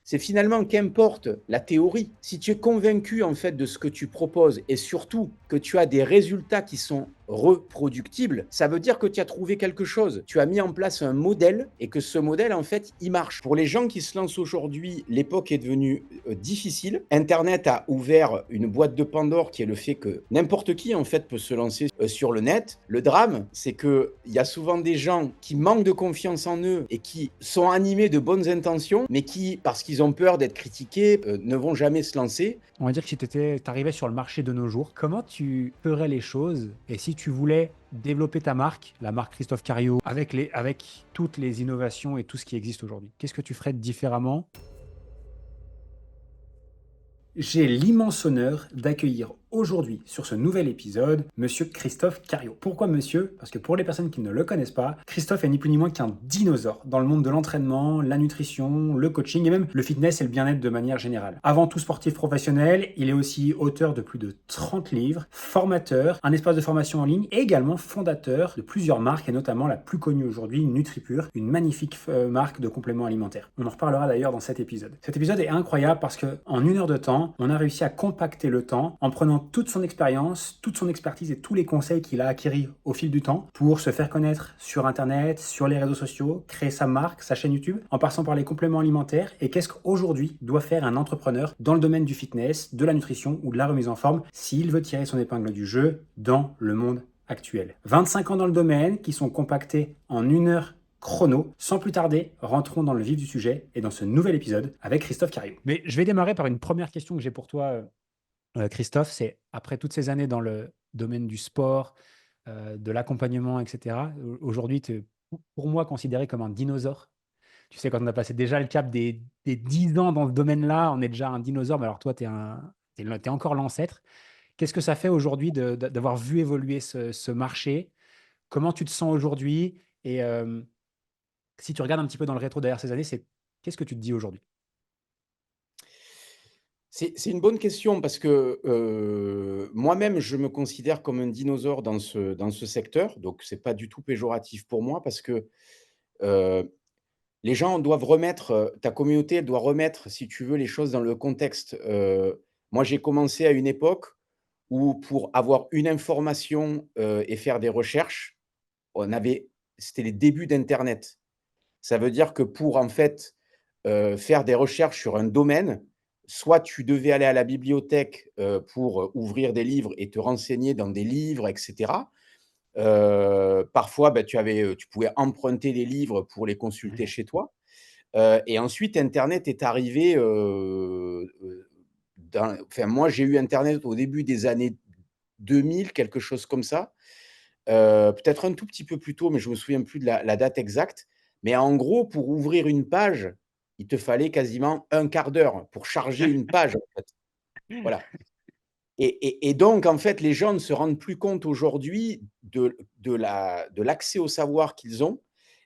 C'est finalement qu'importe la théorie, si tu es convaincu en fait de ce que tu proposes et surtout que tu as des résultats qui sont reproductibles, ça veut dire que tu as trouvé quelque chose. Tu as mis en place un modèle et que ce modèle en fait, il marche. Pour les gens qui se lancent aujourd'hui, l'époque est devenue difficile. Internet a ouvert une boîte de Pandore qui est le fait que n'importe qui en fait peut se lancer sur le net. Le drame, c'est que il y a souvent des gens qui manquent de confiance en eux et qui sont animés de bonnes intentions, mais qui, parce qu'ils ont peur d'être critiqués, ne vont jamais se lancer. On va dire que si tu arrivais sur le marché de nos jours, comment tu ferais les choses? Et si tu voulais développer ta marque, la marque Christophe Cario, avec toutes les innovations et tout ce qui existe aujourd'hui, qu'est-ce que tu ferais différemment? J'ai l'immense honneur d'accueillir aujourd'hui sur ce nouvel épisode Monsieur Christophe Cario. Pourquoi monsieur? Parce que pour les personnes qui ne le connaissent pas, Christophe est ni plus ni moins qu'un dinosaure dans le monde de l'entraînement, la nutrition, le coaching et même le fitness et le bien-être de manière générale. Avant tout sportif professionnel, il est aussi auteur de plus de 30 livres, formateur, un espace de formation en ligne et également fondateur de plusieurs marques et notamment la plus connue aujourd'hui, NutriPure, une magnifique marque de compléments alimentaires. On en reparlera d'ailleurs dans cet épisode. Cet épisode est incroyable parce que en 1 heure de temps, on a réussi à compacter le temps en prenant toute son expérience, toute son expertise et tous les conseils qu'il a acquis au fil du temps pour se faire connaître sur Internet, sur les réseaux sociaux, créer sa marque, sa chaîne YouTube, en passant par les compléments alimentaires et qu'est-ce qu'aujourd'hui doit faire un entrepreneur dans le domaine du fitness, de la nutrition ou de la remise en forme s'il veut tirer son épingle du jeu dans le monde actuel. 25 ans dans le domaine qui sont compactés en 1 heure chrono. Sans plus tarder, rentrons dans le vif du sujet et dans ce nouvel épisode avec Christophe Cario. Mais je vais démarrer par une première question que j'ai pour toi, Christophe, c'est après toutes ces années dans le domaine du sport, de l'accompagnement, et cetera, aujourd'hui, tu es pour moi considéré comme un dinosaure. Tu sais, quand on a passé déjà le cap des 10 ans dans ce domaine-là, on est déjà un dinosaure, mais alors toi, tu es encore l'ancêtre. Qu'est-ce que ça fait aujourd'hui d'avoir vu évoluer ce marché? Comment tu te sens aujourd'hui? Et si tu regardes un petit peu dans le rétro derrière ces années, qu'est-ce que tu te dis aujourd'hui? C'est une bonne question parce que, moi-même, je me considère comme un dinosaure dans ce secteur, donc c'est pas du tout péjoratif pour moi parce que, heu, les gens doivent remettre, ta communauté, elle doit remettre, si tu veux, les choses dans le contexte. Moi, j'ai commencé à une époque où pour avoir une information, et faire des recherches, on avait c'était les débuts d'internet. Ça veut dire que pour, en fait, faire des recherches sur un domaine, soit tu devais aller à la bibliothèque, pour, ouvrir des livres et te renseigner dans des livres et cetera. Parfois, bah, tu pouvais emprunter des livres pour les consulter Ouais. chez toi. Et ensuite internet est arrivé, enfin moi j'ai eu internet au début des années 2000, quelque chose comme ça. Peut-être un tout petit peu plus tôt, mais je me souviens plus de la date exacte. Mais en gros, pour ouvrir une page, il te fallait quasiment un quart d'heure pour charger une page, en fait. Voilà. Et donc en fait, les gens ne se rendent plus compte aujourd'hui de l'accès au savoir qu'ils ont,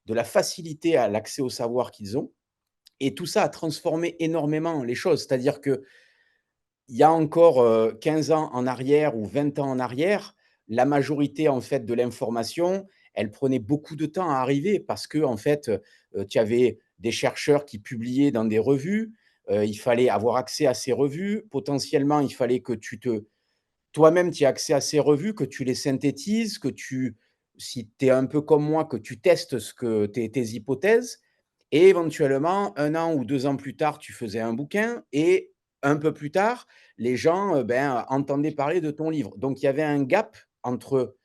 de la facilité à l'accès au savoir qu'ils ont et tout ça a transformé énormément les choses. C'est-à-dire qu'il y a encore, 15 ans en arrière ou 20 ans en arrière, la majorité en fait de l'information, elle prenait beaucoup de temps à arriver parce qu'en fait, tu avais des chercheurs qui publiaient dans des revues, il fallait avoir accès à ces revues. Potentiellement, il fallait que toi-même, tu aies accès à ces revues, que tu les synthétises, que tu si tu es un peu comme moi, que tu testes ce que tes hypothèses et éventuellement 1 an ou 2 ans plus tard, tu faisais un bouquin et un peu plus tard, les gens, entendaient parler de ton livre. Donc il y avait un gap entre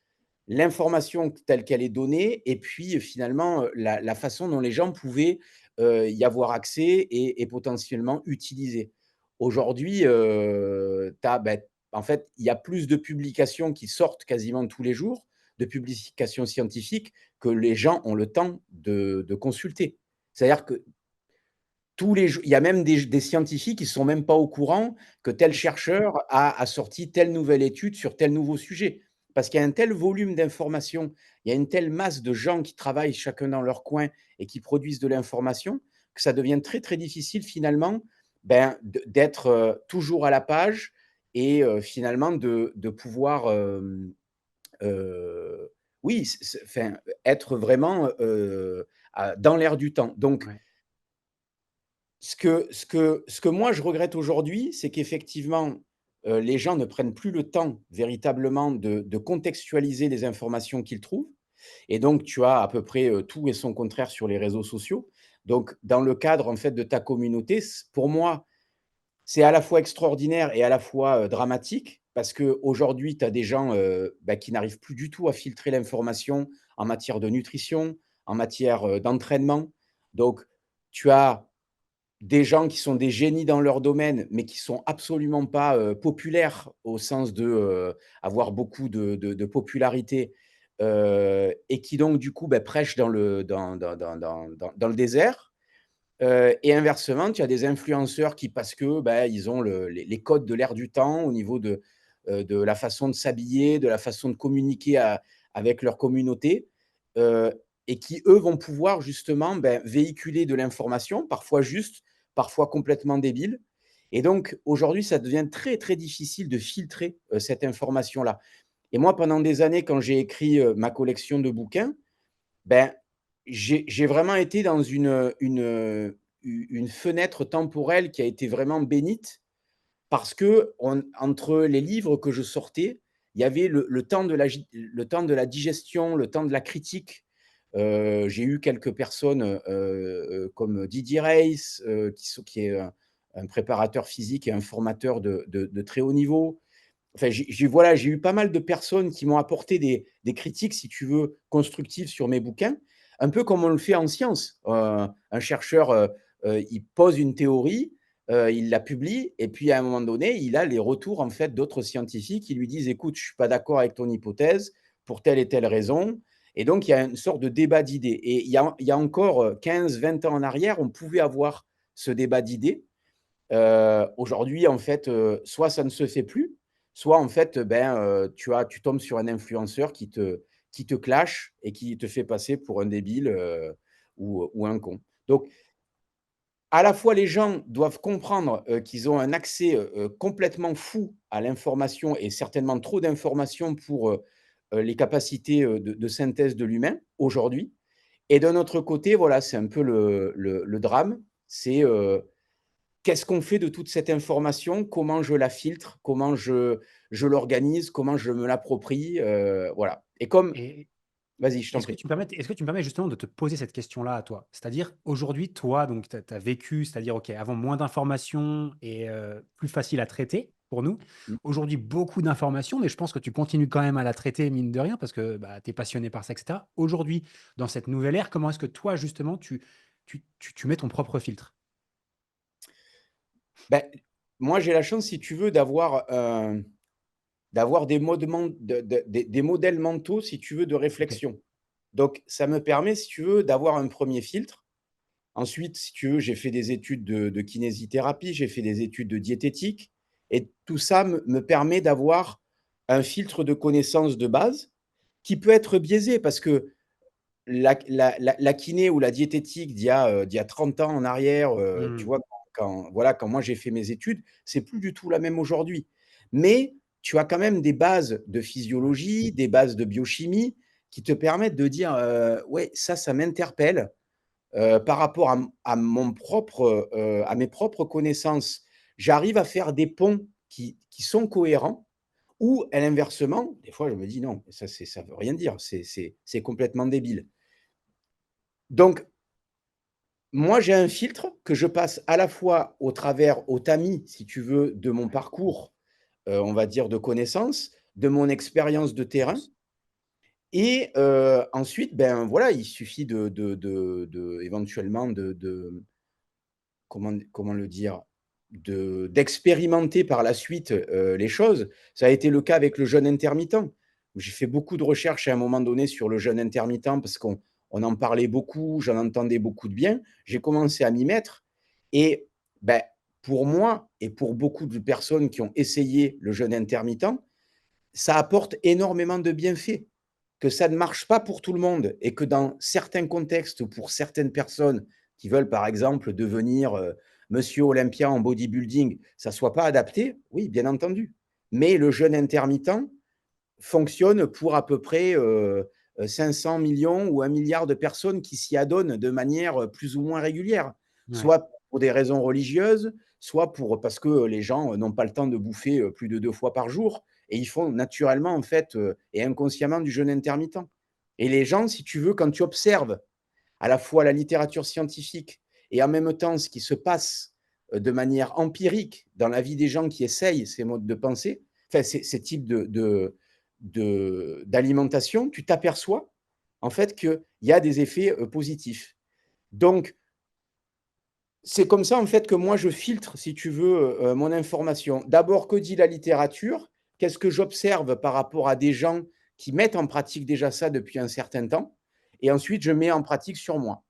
l'information telle qu'elle est donnée et puis, finalement, la façon dont les gens pouvaient, y avoir accès et potentiellement utiliser. Aujourd'hui, en fait, il y a plus de publications qui sortent quasiment tous les jours, de publications scientifiques, que les gens ont le temps de consulter. C'est-à-dire que tous les jours, il y a même des scientifiques qui sont même pas au courant que tel chercheur a sorti telle nouvelle étude sur tel nouveau sujet. Parce qu'il y a un tel volume d'informations, il y a une telle masse de gens qui travaillent chacun dans leur coin et qui produisent de l'information, que ça devient très, très difficile finalement, d'être, toujours à la page et finalement de pouvoir, oui, enfin, être vraiment, dans l'air du temps. Donc Ouais. Ce que moi je regrette aujourd'hui, c'est qu'effectivement, les gens ne prennent plus le temps véritablement de contextualiser les informations qu'ils trouvent et donc tu as à peu près, tout et son contraire sur les réseaux sociaux. Donc dans le cadre, en fait, de ta communauté, pour moi, c'est à la fois extraordinaire et à la fois, dramatique parce qu'aujourd'hui, tu as des gens, qui n'arrivent plus du tout à filtrer l'information en matière de nutrition, en matière, d'entraînement. Donc tu as des gens qui sont des génies dans leur domaine, mais qui sont absolument pas, populaires au sens de, avoir beaucoup de popularité, et qui donc du coup, prêchent dans le désert. Et inversement, tu as des influenceurs qui parce que, ils ont les codes de l'air du temps au niveau de la façon de s'habiller, de la façon de communiquer avec leur communauté, heu et qui, eux, vont pouvoir justement, véhiculer de l'information, parfois juste, parfois complètement débile et donc aujourd'hui, ça devient très, très difficile de filtrer, cette information-là et moi, pendant des années, quand j'ai écrit, ma collection de bouquins, ben, j'ai vraiment été dans une fenêtre temporelle qui a été vraiment bénite parce qu'on entre les livres que je sortais, il y avait le temps de la digestion, le temps de la critique. J'ai eu quelques personnes, comme Didier Reiss, qui est un préparateur physique et un formateur de très haut niveau. Enfin, j'ai eu pas mal de personnes qui m'ont apporté des critiques, si tu veux, constructives sur mes bouquins, un peu comme on le fait en science. Un chercheur, il pose une théorie, il la publie et puis à un moment donné, il a les retours en fait d'autres scientifiques qui lui disent: «Écoute, je suis pas d'accord avec ton hypothèse pour telle et telle raison» et donc il y a une sorte de débat d'idées et il y a encore, 15-20 ans en arrière, on pouvait avoir ce débat d'idées. Aujourd'hui, en fait, soit ça ne se fait plus, soit en fait, tu tombes sur un influenceur qui te clash et qui te fait passer pour un débile, ou un con. Donc, à la fois, les gens doivent comprendre, qu'ils ont un accès, complètement fou à l'information et certainement trop d'informations pour, les capacités, de synthèse de l'humain, aujourd'hui et d'un autre côté, voilà, c'est un peu le drame, c'est, qu'est-ce qu'on fait de toute cette information? Comment je la filtre? Comment je l'organise? Comment je me l'approprie? Voilà et comme Et vas-y, je t'en est-ce que prie. tu me permets est-ce que tu me permets justement de te poser cette question-là à toi? C'est-à-dire, aujourd'hui, toi, donc tu as vécu, c'est-à-dire, OK, avant moins d'informations et plus facile à traiter pour nous. Mmh. Aujourd'hui, beaucoup d'informations, mais je pense que tu continues quand même à la traiter, mine de rien, parce que, bah, tu es passionné par ça et cetera. Aujourd'hui, dans cette nouvelle ère, comment est-ce que toi, justement, tu mets ton propre filtre? Beh, moi, j'ai la chance, si tu veux, d'avoir des modes men de des modèles mentaux, si tu veux, de OK. réflexion. Donc ça me permet, si tu veux, d'avoir un premier filtre. Ensuite, si tu veux, j'ai fait des études de kinésithérapie, j'ai fait des études de diététique et tout ça me permet d'avoir un filtre de connaissances de base qui peut être biaisé parce que la kiné ou la diététique d'il y a 30 ans en arrière, tu Mmh. vois? Quand moi j'ai fait mes études, c'est plus du tout la même aujourd'hui. Mais tu as quand même des bases de Ouais. physiologie, des bases de biochimie qui te permettent de dire, «Ouais, ça m'interpelle, par rapport à mes propres connaissances». J'arrive à faire des ponts qui sont cohérents ou à l'inversement, des fois je me dis: «Non, ça veut rien dire, c'est complètement débile». Donc moi, j'ai un filtre que je passe à la fois au tamis, si tu veux, de mon Ouais. parcours, on va dire de connaissances, de mon expérience de terrain Sens. et ensuite, voilà, il suffit de éventuellement comment le dire? D'expérimenter par la suite, les choses. Ça a été le cas avec le jeûne intermittent. J'ai fait beaucoup de recherches à un moment donné sur le jeûne intermittent parce qu'on en parlait beaucoup, j'en entendais beaucoup de bien. J'ai commencé à m'y mettre et beh, pour moi et pour beaucoup de personnes qui ont essayé le jeûne intermittent, ça apporte énormément de bienfaits. Que ça ne marche pas pour tout le monde et que dans certains contextes ou pour certaines personnes qui veulent, par exemple, devenir, monsieur Olympia en bodybuilding, ça soit pas adapté, oui, bien entendu. Mais le jeûne intermittent fonctionne pour à peu près, 500 000 000 ou 1 milliard de personnes qui s'y adonnent de manière, plus ou moins régulière. Ouais. Soit pour des raisons religieuses, soit parce que les gens n'ont pas le temps de bouffer, plus de 2 fois par jour et ils font naturellement, en fait, et inconsciemment du jeûne intermittent. Et les gens, si tu veux, quand tu observes à la fois la littérature scientifique et en même temps ce qui se passe, de manière empirique dans la vie des gens qui essayent ces modes de pensée, enfin ces types d'alimentation, tu t'aperçois en fait qu'il y a des effets, positifs. Donc c'est comme ça en fait que moi je filtre, si tu veux, mon information. D'abord, que dit la littérature? Qu'est-ce que j'observe par rapport à des gens qui mettent en pratique déjà ça depuis un certain temps? Et ensuite je mets en pratique sur moi.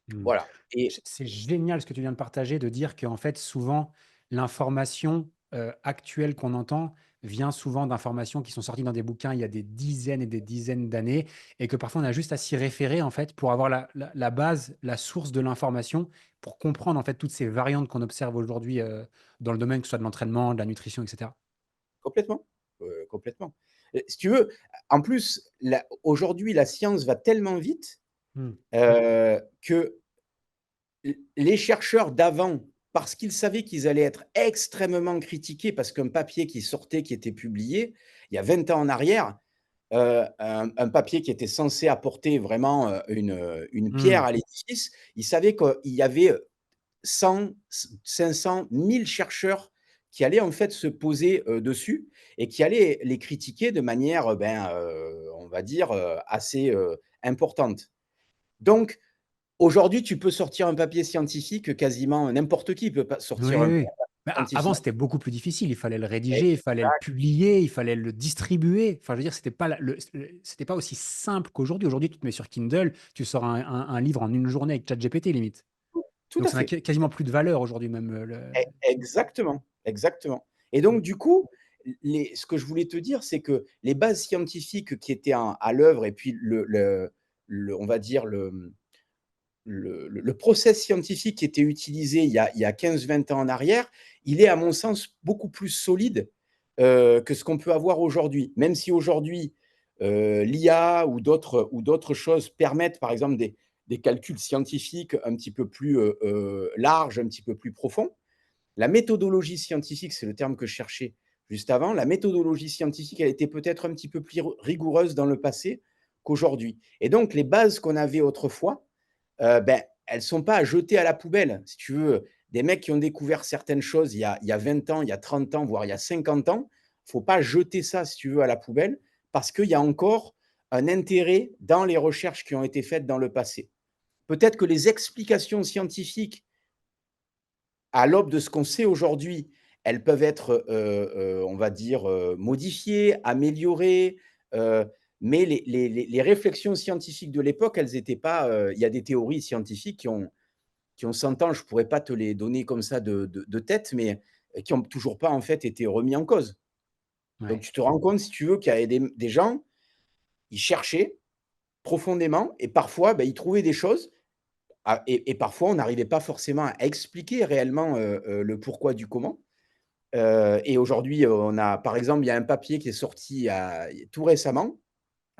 Mmh. Voilà. Et C'est génial ce que tu viens de partager, de dire qu'en fait, souvent, l'information, actuelle qu'on entend vient souvent d'informations qui sont sorties dans des bouquins il y a des dizaines et des dizaines d'années et que parfois on a juste à s'y référer, en fait, pour avoir la base, la source de l'information, pour comprendre, en fait, toutes ces variantes qu'on observe aujourd'hui, dans le domaine, que ce soit de l'entraînement, de la nutrition et cetera. complètement, complètement. Si tu veux, en plus, la aujourd'hui, la science va tellement vite, Mmh. que les chercheurs d'avant, parce qu'ils savaient qu'ils allaient être extrêmement critiqués, parce qu'un papier qui sortait, qui était publié, il y a 20 ans en arrière, un papier qui était censé apporter vraiment, une pierre Mmh. à l'édifice, ils savaient qu'il y avait, 100, 500, 1000 chercheurs qui allaient en fait se poser, dessus et qui allaient les critiquer de manière, on va dire, assez, importante. Donc aujourd'hui, tu peux sortir un papier scientifique, quasiment n'importe qui peut pas sortir Oui, un oui. papier Mais a avant, scientifique. c'était beaucoup plus difficile. Il fallait le rédiger, il fallait le Exact, publier, il fallait le distribuer. Enfin, je veux dire, c'était pas c'était pas aussi simple qu'aujourd'hui. Aujourd'hui, tu te mets sur Kindle, tu sors un livre en une journée avec ChatGPT, limite. tout Donc à ça n'a fait. quasiment plus de valeur aujourd'hui même, Exactement, exactement. Et mmh, donc du coup, ce que je voulais te dire, c'est que les bases scientifiques qui étaient à l'œuvre et puis on va dire le process scientifique qui était utilisé il y a 15-20 ans en arrière, il est à mon sens beaucoup plus solide, que ce qu'on peut avoir aujourd'hui. Même si aujourd'hui, l'IA ou d'autres choses permettent par exemple des calculs scientifiques un petit peu plus, larges, un petit peu plus profonds. La méthodologie scientifique, c'est le terme que je cherchais juste avant, la méthodologie scientifique, elle était peut-être un petit peu plus rigoureuse dans le passé qu'aujourd'hui. Et donc les bases qu'on avait autrefois, elles sont pas à jeter à la poubelle. Si tu veux, des mecs qui ont découvert certaines choses il y a 20 ans, il y a 30 ans, voire il y a 50 ans, faut pas jeter ça, si tu veux, à la poubelle parce qu'il y a encore un intérêt dans les recherches qui ont été faites dans le passé. Peut-être que les explications scientifiques à l'aube de ce qu'on sait aujourd'hui, elles peuvent être, on va dire, modifiées, améliorées, heu, mais les réflexions scientifiques de l'époque, elles étaient pas, il y a des théories scientifiques qui ont 100 ans, je pourrais pas te les donner comme ça de tête, mais qui ont toujours pas, en fait, été remis en cause. Donc ouais. tu te rends compte, si tu veux, qu'il y avait des gens, ils cherchaient profondément et parfois, ils trouvaient des choses, et parfois on n'arrivait pas forcément à expliquer réellement, le pourquoi du comment. Et aujourd'hui, on a par exemple, il y a un papier qui est sorti tout récemment,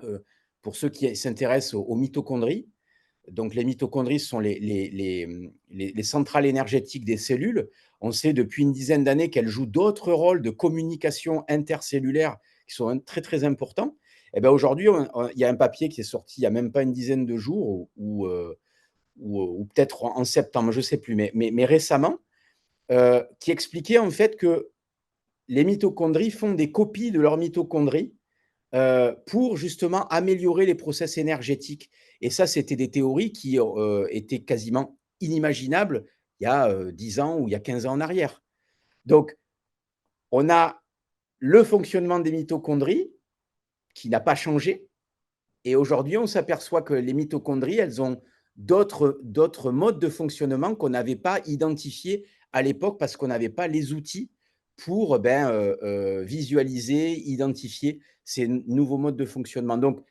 heu, pour ceux qui s'intéressent aux mitochondries. Donc les mitochondries sont les centrales énergétiques des cellules. On sait depuis une dizaine d'années qu'elles jouent d'autres rôles de communication intercellulaire qui sont très, très importants. Et ben aujourd'hui, il y a un papier qui est sorti il y a même pas une dizaine de jours ou peut-être en septembre, je ne sais plus, mais récemment, qui expliquait en fait que les mitochondries font des copies de leurs mitochondries, pour justement améliorer les process énergétiques. Et ça, c'était des théories qui, étaient quasiment inimaginables il y a, 10 ans ou il y a 15 ans en arrière. Donc on a le fonctionnement des mitochondries qui n'a pas changé et aujourd'hui on s'aperçoit que les mitochondries, elles ont d'autres modes de fonctionnement qu'on n'avait pas identifiés à l'époque parce qu'on n'avait pas les outils pour, visualiser, identifier ces nouveaux modes de fonctionnement. Donc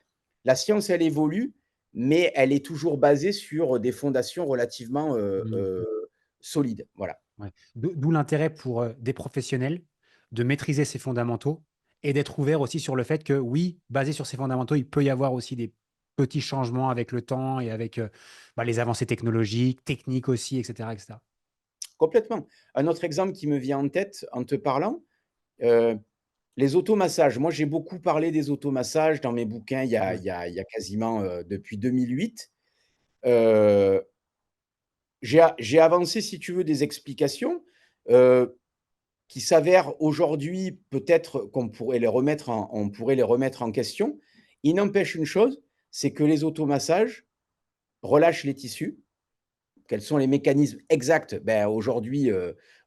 la science, elle évolue, mais elle est toujours basée sur des fondations relativement, Mmh. solides. Voilà. Ouais. D'où l'intérêt pour, des professionnels de maîtriser ces fondamentaux et d'être ouvert aussi sur le fait que oui, basé sur ces fondamentaux, il peut y avoir aussi des petits changements avec le temps et avec, les avancées technologiques, techniques aussi et cetera et cetera. complètement. Un autre exemple qui me vient en tête en te parlant, heu, les automassages. Moi, j'ai beaucoup parlé des automassages dans mes bouquins Ouais. il y a quasiment, depuis 2008. Heu, j'ai avancé, si tu veux, des explications, heu, qui s'avèrent aujourd'hui peut-être qu'on pourrait les remettre en question. Il n'empêche une chose, c'est que les automassages relâchent les tissus. Quels sont les mécanismes exacts? Ben, aujourd'hui,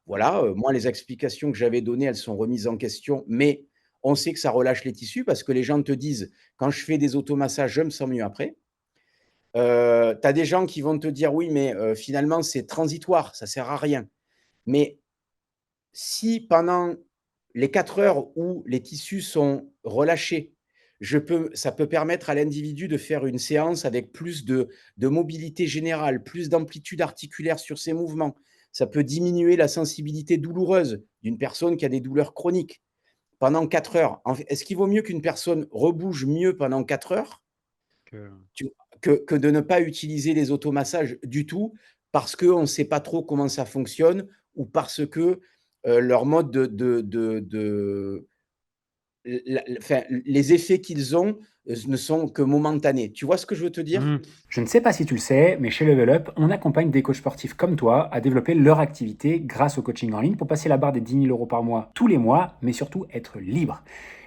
voilà, moi, les explications que j'avais données, elles sont remises en question, mais on sait que ça relâche les tissus parce que les gens te disent: «Quand je fais des automassages, je me sens mieux après». Tu as des gens qui vont te dire: «Oui, mais finalement, c'est transitoire, ça sert à rien». Mais si pendant les 4 heures où les tissus sont relâchés, ça peut permettre à l'individu de faire une séance avec plus de mobilité générale, plus d'amplitude articulaire sur ses mouvements. Ça peut diminuer la sensibilité douloureuse d'une personne qui a des douleurs chroniques pendant 4 heures. Est-ce qu'il vaut mieux qu'une personne rebouge mieux pendant 4 heures Que tu que de ne pas utiliser les automassages du tout, parce qu'on ne sait pas trop comment ça fonctionne ou parce que, leur mode de enfin, les effets qu'ils ont, ne sont que momentanés. Tu vois ce que je veux te dire? Mmh. Je ne sais pas si tu le sais, mais chez Level Up, on accompagne des coachs sportifs comme toi à développer leur activité grâce au coaching en ligne pour passer la barre des 10 000 euros par mois tous les mois, mais surtout être libre.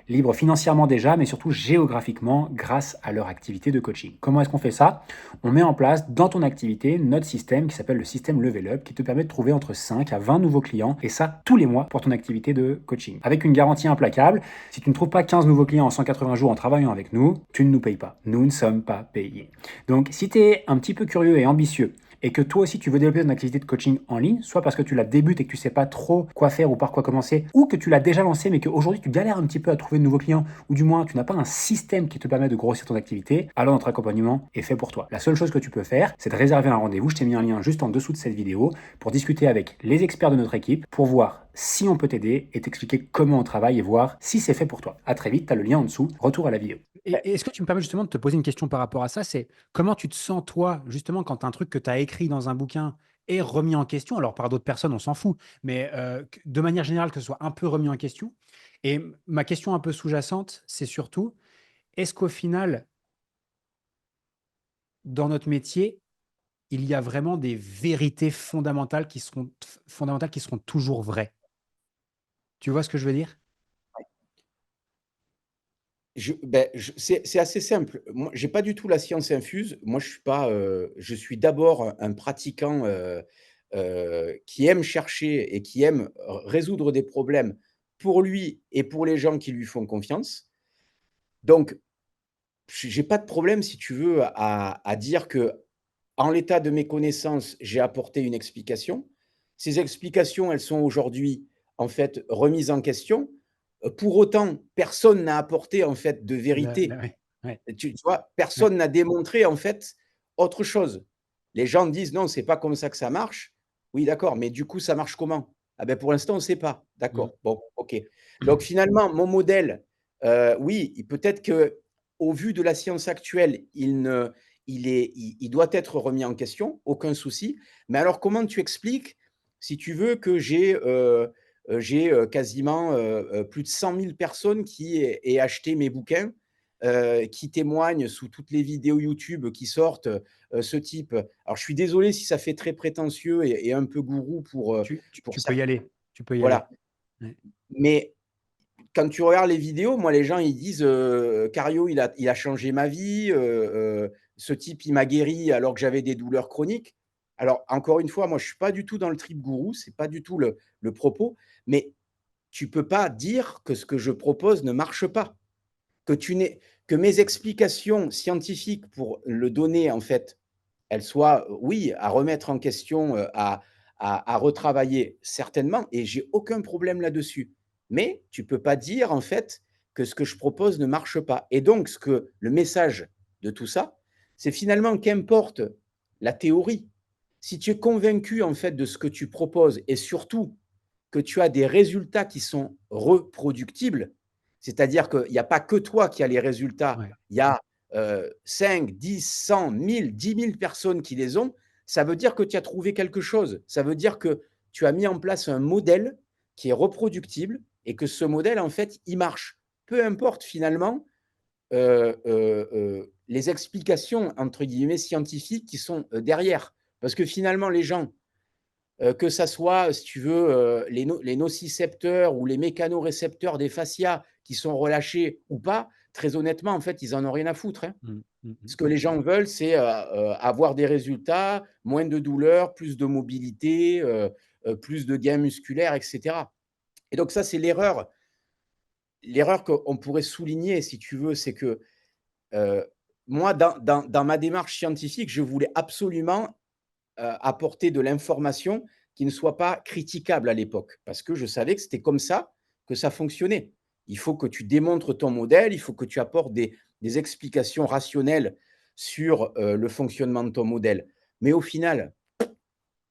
Libre financièrement déjà, mais surtout géographiquement grâce à leur activité de coaching. Comment est-ce qu'on fait ça? On met en place dans ton activité notre système qui s'appelle le système Level Up qui te permet de trouver entre 5 à 20 nouveaux clients et ça tous les mois pour ton activité de coaching. Avec une garantie implacable, si tu ne trouves pas 15 nouveaux clients en 180 jours en travaillant avec nous, tu ne nous payes pas. Nous ne sommes pas payés. Donc si tu es un petit peu curieux et ambitieux et que toi aussi tu veux développer ton activité de coaching en ligne, soit parce que tu la débutes et que tu sais pas trop quoi faire ou par quoi commencer, ou que tu l'as déjà lancé mais qu'aujourd'hui tu galères un petit peu à trouver de nouveaux clients, ou du moins tu n'as pas un système qui te permet de grossir ton activité, alors notre accompagnement est fait pour toi. La seule chose que tu peux faire, c'est de réserver un rendez-vous. Je t'ai mis un lien juste en dessous de cette vidéo pour discuter avec les experts de notre équipe, pour voir si on peut t'aider et t'expliquer comment on travaille et voir si c'est fait pour toi. À très vite, tu as le lien en dessous. Retour à la vidéo. Et est-ce que tu me permets justement de te poser une question par rapport à ça? C'est comment tu te sens, toi, justement, quand un truc que tu as écrit dans un bouquin est remis en question? Alors, par d'autres personnes, on s'en fout, mais de manière générale, que ce soit un peu remis en question. Et ma question un peu sous-jacente, c'est surtout, est-ce qu'au final, dans notre métier, il y a vraiment des vérités fondamentales qui seront toujours vraies? Tu vois ce que je veux dire? C'est assez simple. Moi, j'ai pas du tout la science infuse. Moi, je suis pas, je suis d'abord un pratiquant, qui aime chercher et qui aime résoudre des problèmes pour lui et pour les gens qui lui font confiance. Donc, j'ai pas de problème, si tu veux, à dire que en l'état de mes connaissances, j'ai apporté une explication. Ces explications, elles sont aujourd'hui, en fait, remises en question. Pour autant, personne n'a apporté, en fait, de vérité. Ouais, ouais, Tu vois? ouais. Personne n'a démontré, en fait, autre chose. Les gens disent: «Non, c'est pas comme ça que ça marche». Oui, d'accord, mais du coup, ça marche comment? Ah ben, pour l'instant, on ne sait pas. Mmh. D'accord, bon, OK. Donc finalement, mon modèle, oui, peut-être qu'au vu de la science actuelle, il doit être remis en question, aucun souci. Mais alors comment tu expliques, si tu veux, que j'ai, quasiment, plus de 100 000 personnes qui aient acheté mes bouquins, qui témoignent sous toutes les vidéos YouTube qui sortent, ce type alors je suis désolé si ça fait très prétentieux et un peu gourou pour Tu peux y certains, aller, tu peux y aller. voilà. Ouais. Mais quand tu regardes les vidéos, moi, les gens, ils disent, «Cario, il a changé ma vie, ce type, il m'a guéri alors que j'avais des douleurs chroniques». Alors, encore une fois, moi, je suis pas du tout dans le trip gourou, c'est pas du tout le propos, mais tu peux pas dire que ce que je propose ne marche pas. Que tu n'aies que mes explications scientifiques pour le donner, en fait, elles soient, oui, à remettre en question, à retravailler, certainement et j'ai aucun problème là-dessus. Mais tu peux pas dire, en fait, que ce que je propose ne marche pas et donc le message de tout ça, c'est finalement qu'importe la théorie, si tu es convaincu, en fait, de ce que tu proposes et surtout que tu as des résultats qui sont reproductibles, c'est-à-dire qu'il y a pas que toi qui as les résultats, Ouais. il y a, 5, 10, 100, 1000, 10 000 personnes qui les ont, ça veut dire que tu as trouvé quelque chose. Ça veut dire que tu as mis en place un modèle qui est reproductible et que ce modèle, en fait, il marche. Peu importe finalement les explications, entre guillemets, scientifiques qui sont derrière. Parce que finalement, les gens, que ça soit, si tu veux, les nocicepteurs ou les mécanorécepteurs des fascias qui sont relâchés ou pas, très honnêtement, en fait, ils en ont rien à foutre, hein. Mmh, mmh mh. Ce que les gens veulent, c'est avoir des résultats, moins de douleur, plus de mobilité, plus de gains musculaires, et cetera. Et donc ça, c'est l'erreur qu'on pourrait souligner, si tu veux, c'est que moi, dans ma démarche scientifique, je voulais absolument apporter de l'information qui ne soit pas critiquable à l'époque, parce que je savais que c'était comme ça que ça fonctionnait. Il faut que tu démontres ton modèle, il faut que tu apportes des explications rationnelles sur le fonctionnement de ton modèle. Mais au final,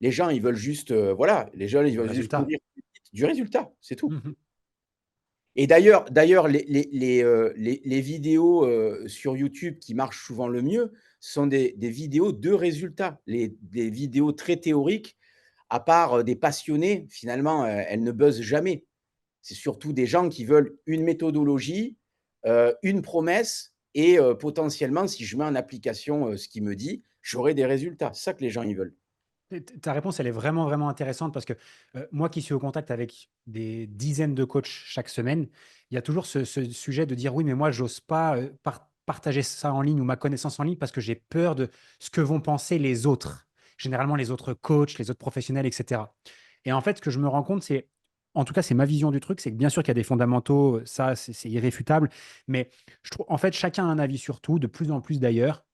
les gens, ils veulent juste, voilà, les gens, ils Du veulent juste résultat. courir plus vite, du résultat, c'est tout. Mmh mh. Et d'ailleurs les vidéos, sur YouTube qui marchent souvent le mieux sont des vidéos de résultats. Des vidéos très théoriques, à part, des passionnés, finalement, elles ne buzzent jamais. C'est surtout des gens qui veulent une méthodologie, une promesse et potentiellement, si je mets en application, ce qu'il me dit, j'aurai des résultats. C'est ça que les gens, ils veulent. Ta réponse, elle est vraiment, vraiment intéressante parce que, moi qui suis au contact avec des dizaines de coachs chaque semaine, il y a toujours ce sujet de dire: «Oui, mais moi, j'ose pas, partager ça en ligne ou ma connaissance en ligne parce que j'ai peur de ce que vont penser les autres». Généralement, les autres coachs, les autres professionnels et cetera. Et en fait, ce que je me rends compte, c'est en tout cas, c'est ma vision du truc, c'est que bien sûr qu'il y a des fondamentaux, ça, c'est irréfutable, mais je trouve en fait, chacun a un avis sur tout, de plus en plus d'ailleurs.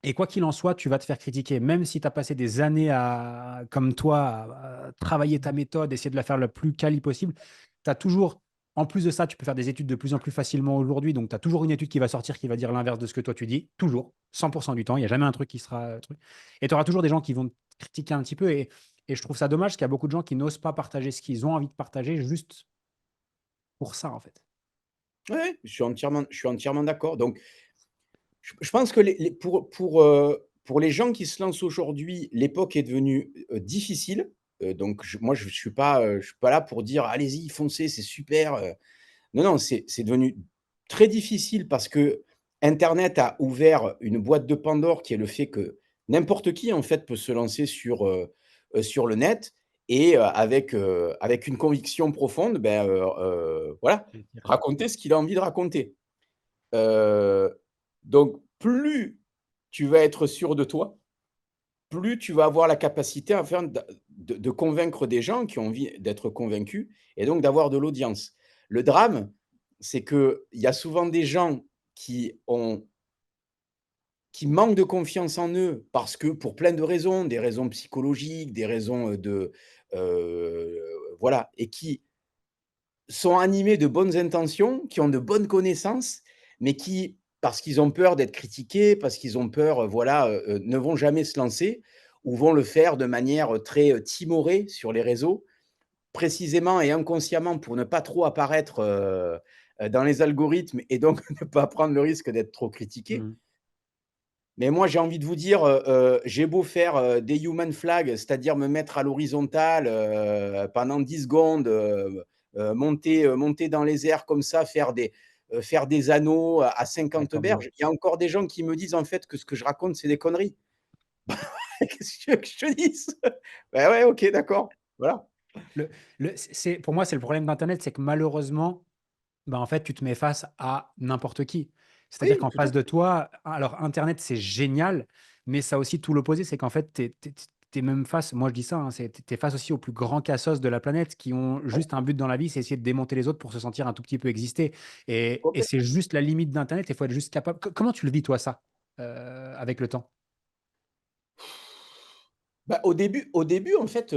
Et quoi qu'il en soit, tu vas te faire critiquer, même si tu as passé des années à comme toi, à travailler ta méthode, essayer de la faire le plus quali possible. Tu as toujours en plus de ça, tu peux faire des études de plus en plus facilement aujourd'hui, donc tu as toujours une étude qui va sortir qui va dire l'inverse de ce que toi tu dis, toujours, 100 du temps. Il y a jamais un truc qui sera, truc et tu auras toujours des gens qui vont te critiquer un petit peu et je trouve ça dommage parce qu'il y a beaucoup de gens qui n'osent pas partager ce qu'ils ont envie de partager juste pour ça, en fait. Ouais, ouais, je suis entièrement d'accord. Donc je pense que les pour les gens qui se lancent aujourd'hui, l'époque est devenue, difficile, donc je suis pas là pour dire: «Allez-y, foncez, c'est super», non, non, c'est devenu très difficile parce que Internet a ouvert une boîte de Pandore qui est le fait que n'importe qui, en fait, peut se lancer sur le net et avec une conviction profonde, ben, voilà, Je vais dire. raconter ce qu'il a envie de raconter. Heu, donc plus tu vas être sûr de toi, plus tu vas avoir la capacité afin de convaincre des gens qui ont envie d'être convaincus et donc d'avoir de l'audience. Le drame, c'est qu'il y a souvent des gens qui ont qui manquent de confiance en eux parce que pour plein de raisons, des raisons psychologiques, des raisons, heu, voilà et qui sont animés de bonnes intentions, qui ont de bonnes connaissances, mais qui, parce qu'ils ont peur d'être critiqués, parce qu'ils ont peur, voilà, ne vont jamais se lancer ou vont le faire de manière, très, timorée sur les réseaux, précisément et inconsciemment pour ne pas trop apparaître, dans les algorithmes et donc ne pas prendre le risque d'être trop critiqués. Mmh. Mais moi, j'ai envie de vous dire, j'ai beau faire, des human flags, c'est-à-dire me mettre à l'horizontale, pendant 10 secondes, monter dans les airs comme ça, faire des anneaux à Ouais, 50 comme, berges. Il y a encore des gens qui me disent, en fait, que ce que je raconte, c'est des conneries. Qu'est-ce que tu veux que je te dise? Bah, ouais, OK, d'accord, voilà. le c'est pour moi, c'est le problème d'internet, c'est que malheureusement, bah, en fait, tu te mets face à n'importe qui. C'est-à-dire Oui, qu'en tout à face de fait. toi alors internet, c'est génial, mais ça a aussi tout l'opposé, c'est qu'en fait, tu es même face moi je dis ça, hein, c'est tu es face aussi aux plus grands cassos de la planète qui ont Ouais, juste un but dans la vie, c'est essayer de démonter les autres pour se sentir un tout petit peu exister et c'est complètement. juste la limite d'internet, il faut être juste capable comment tu le vis toi ça, avec le temps? Bah, au début, en fait,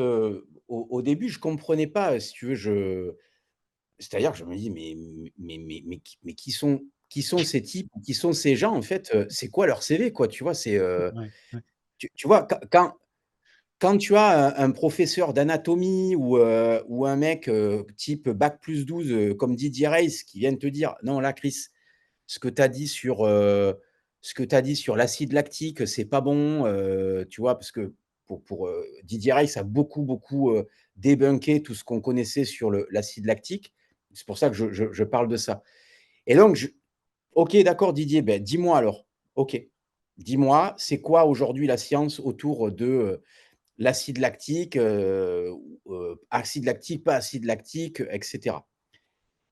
au début, je comprenais pas, si tu veux, c'est-à-dire que je me dis: «Mais qui sont ces types ou qui sont ces gens, en fait, c'est quoi leur CV, quoi?» Tu vois? Ouais, ouais. Tu vois? Quand tu as un professeur d'anatomie ou un mec, type bac+12, comme Didier Reyes qui vient te dire: «Non, là, Chris, ce que tu as dit ce que tu as dit sur l'acide lactique, c'est pas bon», tu vois? Parce que Didier Reyes a beaucoup, beaucoup, débunker tout ce qu'on connaissait sur l'acide lactique. C'est pour ça que je parle de ça. Et donc, OK, d'accord, Didier, ben, dis-moi alors. OK. Dis-moi, c'est quoi aujourd'hui la science autour de l'acide lactique, acide lactique, pas acide lactique, etc.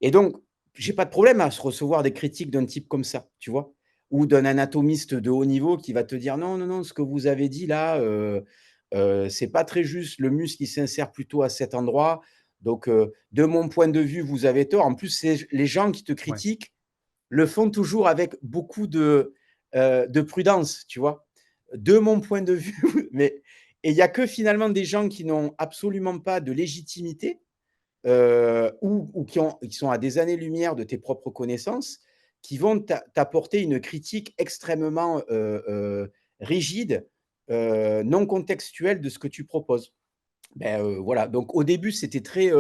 Et donc, j'ai pas de problème à se recevoir des critiques d'un type comme ça, tu vois? Ou d'un anatomiste de haut niveau qui va te dire: «Non, non, non, ce que vous avez dit là, c'est pas très juste. Le muscle, il s'insère plutôt à cet endroit. Donc, de mon point de vue, vous avez tort». En plus, c'est les gens qui te Ouais, critiquent le font toujours avec beaucoup de prudence, tu vois? De mon point de vue, mais et il y a que finalement des gens qui n'ont absolument pas de légitimité, ou qui sont à des années-lumière de tes propres connaissances, qui vont t'apporter une critique extrêmement, rigide, non contextuelle de ce que tu proposes. Ben, voilà, donc au début, c'était très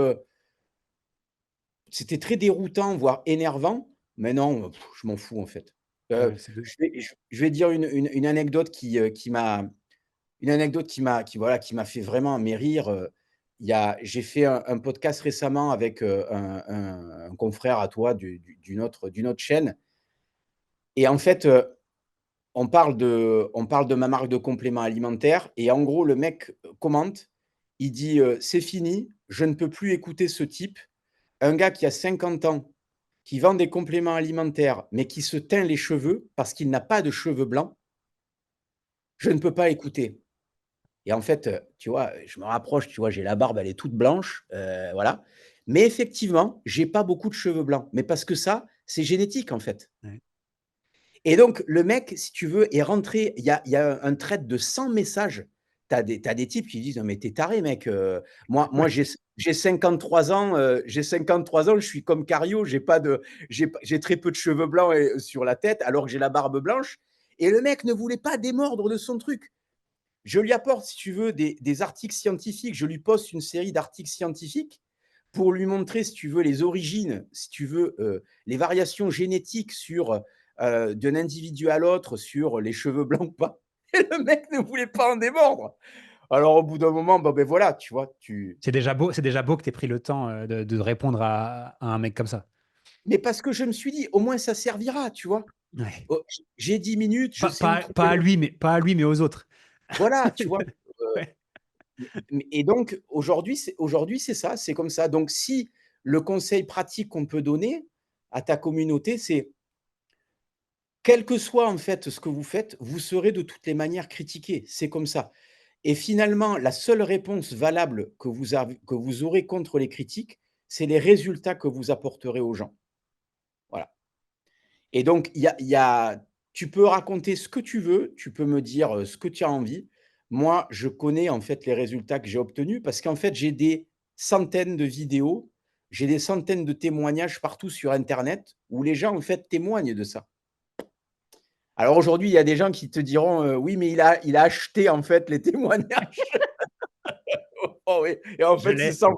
déroutant, voire énervant. Mais non, je m'en fous en fait. ouais, c'est de Je vais dire une anecdote voilà, qui m'a fait vraiment mais rire, j'ai fait un podcast récemment avec, un confrère à toi d'une autre chaîne. Et en fait, on parle de ma marque de compléments alimentaires et en gros le mec, commente, il dit, «C'est fini, je ne peux plus écouter ce type. Un gars qui a 50 ans, qui vend des compléments alimentaires, mais qui se teint les cheveux parce qu'il n'a pas de cheveux blancs, je ne peux pas écouter». Et en fait, tu vois, je me rapproche, tu vois, j'ai la barbe, elle est toute blanche, voilà. Mais effectivement, j'ai pas beaucoup de cheveux blancs, mais parce que ça, c'est génétique, en fait. ouais. Et donc le mec, si tu veux, est rentré, il y a un thread de 100 messages. Tu as des types qui disent: «Non mais tu es taré mec, moi j'ai 53 ans, j'ai 53 ans, je suis comme Cario, j'ai très peu de cheveux blancs et sur la tête alors que j'ai la barbe blanche». Et le mec ne voulait pas démordre de son truc. Je lui apporte, si tu veux, des articles scientifiques, je lui poste une série d'articles scientifiques pour lui montrer, si tu veux, les origines, si tu veux, les variations génétiques sur, d'un individu à l'autre, sur les cheveux blancs ou pas. Et le mec ne voulait pas en démordre. Alors au bout d'un moment, bon, ben, voilà, tu vois, C'est déjà beau que tu aies pris le temps, de répondre à un mec comme ça. mais parce que je me suis dit: «Au moins ça servira», tu vois? Ouais. Oh, j'ai 10 minutes, je sais où trouver Pas à le lui, mais pas à lui, mais aux autres. voilà, tu vois? Ouais. Et donc aujourd'hui, c'est ça, c'est comme ça. Donc si le conseil pratique qu'on peut donner à ta communauté, c'est quel que soit en fait ce que vous faites, vous serez de toutes les manières critiqué. C'est comme ça. Et finalement, la seule réponse valable que vous aurez contre les critiques, c'est les résultats que vous apporterez aux gens. Voilà. Et donc il y a tu peux raconter ce que tu veux, tu peux me dire, ce que tu as envie. Moi, je connais en fait les résultats que j'ai obtenus parce qu'en fait, j'ai des centaines de vidéos, j'ai des centaines de témoignages partout sur internet où les gens en fait témoignent de ça. Alors aujourd'hui, il y a des gens qui te diront, «Oui, mais il a acheté en fait les témoignages». Oh oui, et en fait, c'est sans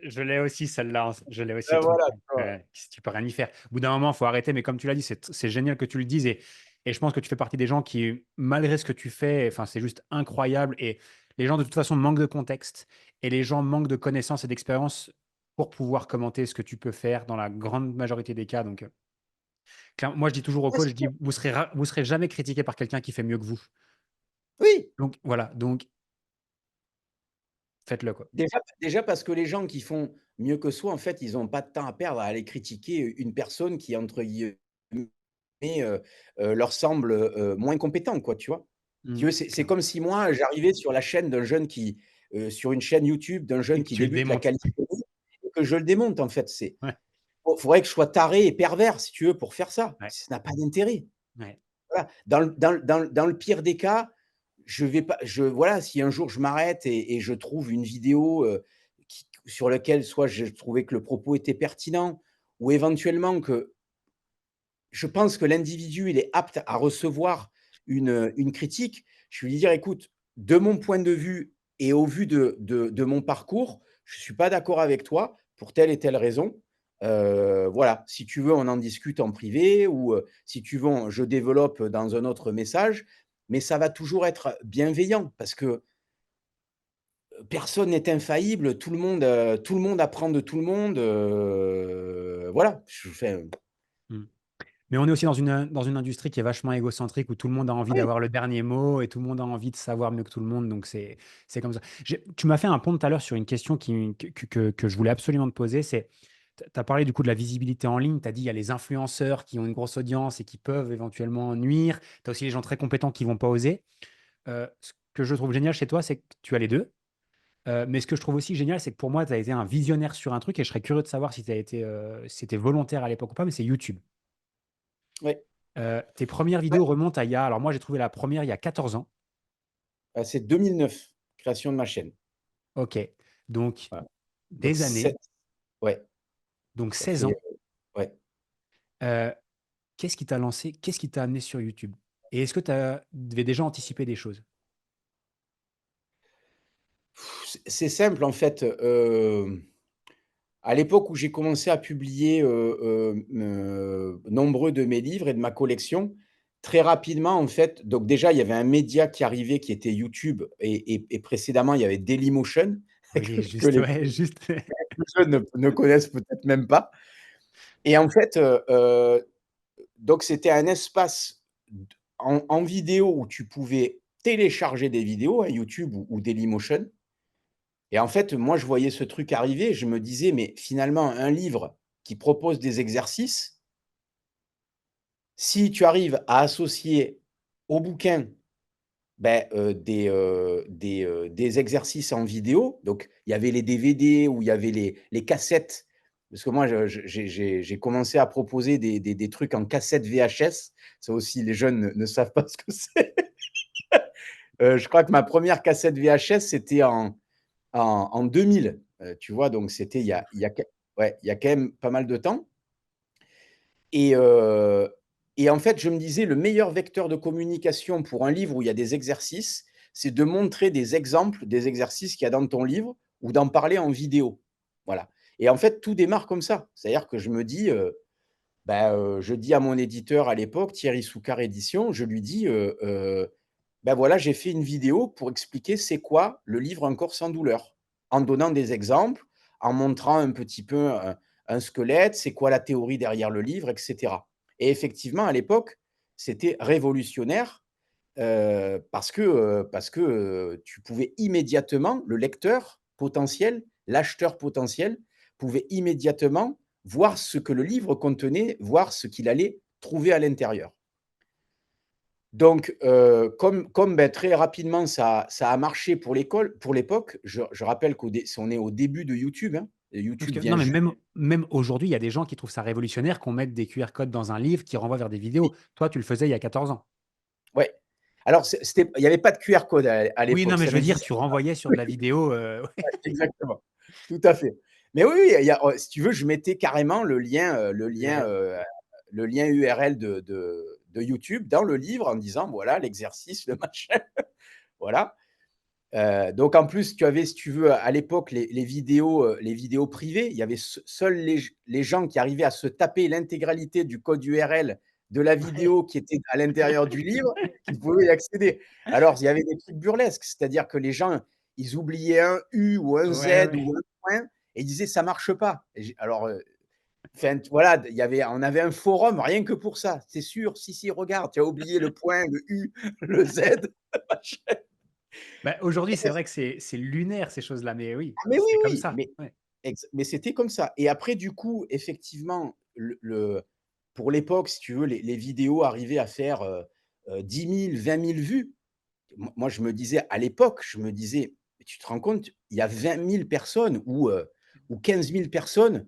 Je l'ai aussi celle-là, hein, je l'ai aussi le truc, voilà, tu vois? si tu peux rien y faire. Au bout d'un moment, il faut arrêter, mais comme tu l'as dit, c'est génial que tu le dises et je pense que tu fais partie des gens qui, malgré ce que tu fais, enfin, c'est juste incroyable et les gens de toute façon manquent de contexte et les gens manquent de connaissances et d'expérience pour pouvoir commenter ce que tu peux faire dans la grande majorité des cas, donc moi je dis toujours aux Ouais, coachs, c'est je dis: sûr. «Vous serez jamais critiqué par quelqu'un qui fait mieux que vous». Oui. Donc voilà, donc faites-le, quoi. Déjà parce que les gens qui font mieux que soi, en fait, ils ont pas de temps à perdre à aller critiquer une personne qui, entre guillemets, leur semble, moins compétent, quoi, tu vois? Si Mmh, tu veux, c'est c'est clair comme si moi, j'arrivais sur la chaîne d'un jeune qui, sur une chaîne YouTube d'un et jeune que qui tu le débute la démontes. calisthénie et que je le démonte, en fait. Ouais, Faudrait que je sois taré et pervers, si tu veux, pour faire ça. ouais, Ça n'a pas d'intérêt. ouais. Voilà. Dans le pire des cas, je vais pas voilà, si un jour je m'arrête et je trouve une vidéo, sur laquelle soit je trouvais que le propos était pertinent ou éventuellement que je pense que l'individu, il est apte à recevoir une critique, je vais lui dire: «Écoute, de mon point de vue et au vu de mon parcours, je ne suis pas d'accord avec toi pour telle et telle raison. Voilà, si tu veux, on en discute en privé ou, si tu veux, je développe dans un autre message». Mais ça va toujours être bienveillant parce que, personne n'est infaillible, tout le monde apprend de tout le monde, voilà, je fais Mmh. Mais on est aussi dans une industrie qui est vachement égocentrique, où tout le monde a envie ouais, d'avoir le dernier mot et tout le monde a envie de savoir mieux que tout le monde, donc c'est comme ça. Tu m'as fait un pont tout à l'heure sur une question que je voulais absolument te poser, c'est tu as parlé du coup de la visibilité en ligne, tu as dit il y a les influenceurs qui ont une grosse audience et qui peuvent éventuellement nuire, tu as aussi les gens très compétents qui vont pas oser. Ce que je trouve génial chez toi, c'est que tu as les 2. Mais ce que je trouve aussi génial, c'est que pour moi, tu as été un visionnaire sur un truc et je serais curieux de savoir si tu été, si c'était volontaire à l'époque ou pas, mais c'est YouTube. ouais, Tes premières ouais, vidéos remontent à il y a alors moi j'ai trouvé la première il y a 14 ans. c'est 2009, création de ma chaîne, OK, donc voilà, donc des 7, années, ouais, donc ça 16 fait, ans. ouais. Heu, qu'est-ce qui t'a lancé? Qu'est-ce qui t'a amené sur YouTube? Et est-ce que tu avais déjà anticipé des choses? C'est simple en fait, à l'époque où j'ai commencé à publier, nombreux de mes livres et de ma collection, très rapidement, en fait, donc déjà, il y avait un média qui arrivait qui était YouTube et précédemment, il y avait Dailymotion Oui, que juste, les ouais, juste. plus jeunes ne connaissent peut-être même pas et en fait, donc c'était un espace d en vidéo où tu pouvais télécharger des vidéos, hein, YouTube ou Dailymotion et en fait, moi, je voyais ce truc arriver et je me disais: «Mais finalement, un livre qui propose des exercices, si tu arrives à associer au bouquin, beh, des exercices en vidéo», donc il y avait les DVD ou il y avait les cassettes, parce que moi j'ai commencé à proposer des trucs en cassette VHS. Ça aussi les jeunes ne savent pas ce que c'est. Je crois que ma première cassette VHS, c'était en 2000, tu vois? Donc c'était il y a quand ouais, il y a quand même pas mal de temps et heu et en fait, je me disais: «Le meilleur vecteur de communication pour un livre où il y a des exercices, c'est de montrer des exemples des exercices qu'il y a dans ton livre ou d'en parler en vidéo». Voilà et en fait, tout démarre comme ça. C'est-à-dire que je me dis, je dis à mon éditeur à l'époque, Thierry Soucard Éditions, je lui dis, «Bah, voilà, j'ai fait une vidéo pour expliquer c'est quoi le livre Un corps sans douleur». En donnant des exemples, en montrant un petit peu un squelette, c'est quoi la théorie derrière le livre et cetera et effectivement, à l'époque, c'était révolutionnaire, parce que, tu pouvais immédiatement le lecteur potentiel, l'acheteur potentiel, pouvait immédiatement voir ce que le livre contenait, voir ce qu'il allait trouver à l'intérieur. Donc, très rapidement ça a marché pour l'école pour l'époque, je rappelle on est au début de YouTube, hein, et Parce YouTube que vient non, mais juste même aujourd'hui, il y a des gens qui trouvent ça révolutionnaire qu'on mette des QR codes dans un livre qui renvoie vers des vidéos. Toi, tu le faisais il y a 14 ans. ouais. Alors c'était il y avait pas de QR code à Oui, non, l'époque, mais ça je veux dire, n'existait tu renvoyais sur de la vidéo, pas exactement, tout à fait. Mais oui, oui, il y a si tu veux, je mettais carrément URL. le lien URL de YouTube dans le livre en disant: «Voilà l'exercice, le machin», voilà. Donc en plus, tu avais, si tu veux, à l'époque, les vidéos privées. Il y avait seuls les gens qui arrivaient à se taper l'intégralité du code URL de la Ouais. vidéo qui était à l'intérieur du livre, qui pouvaient y accéder. Alors, il y avait des trucs burlesques, c'est-à-dire que les gens, ils oubliaient un U ou un Ouais, Z ouais. ou un point et ils disaient: «Ça marche pas» et alors, enfin, voilà, on avait un forum rien que pour ça. «C'est sûr, si, si, regarde, tu as oublié le point, le U, le Z, machin». Bah, aujourd'hui, c'est vrai que c'est lunaire ces choses-là, mais oui, Ah mais oui, c'était comme oui, ça. Ouais. mais c'était comme ça et après du coup, effectivement, le pour l'époque, si tu veux, les vidéos arrivaient à faire, 10 000, 20 000 vues. Moi, je me disais à l'époque, je me disais: «Mais tu te rends compte, il y a 20 000 personnes ou 15 000 personnes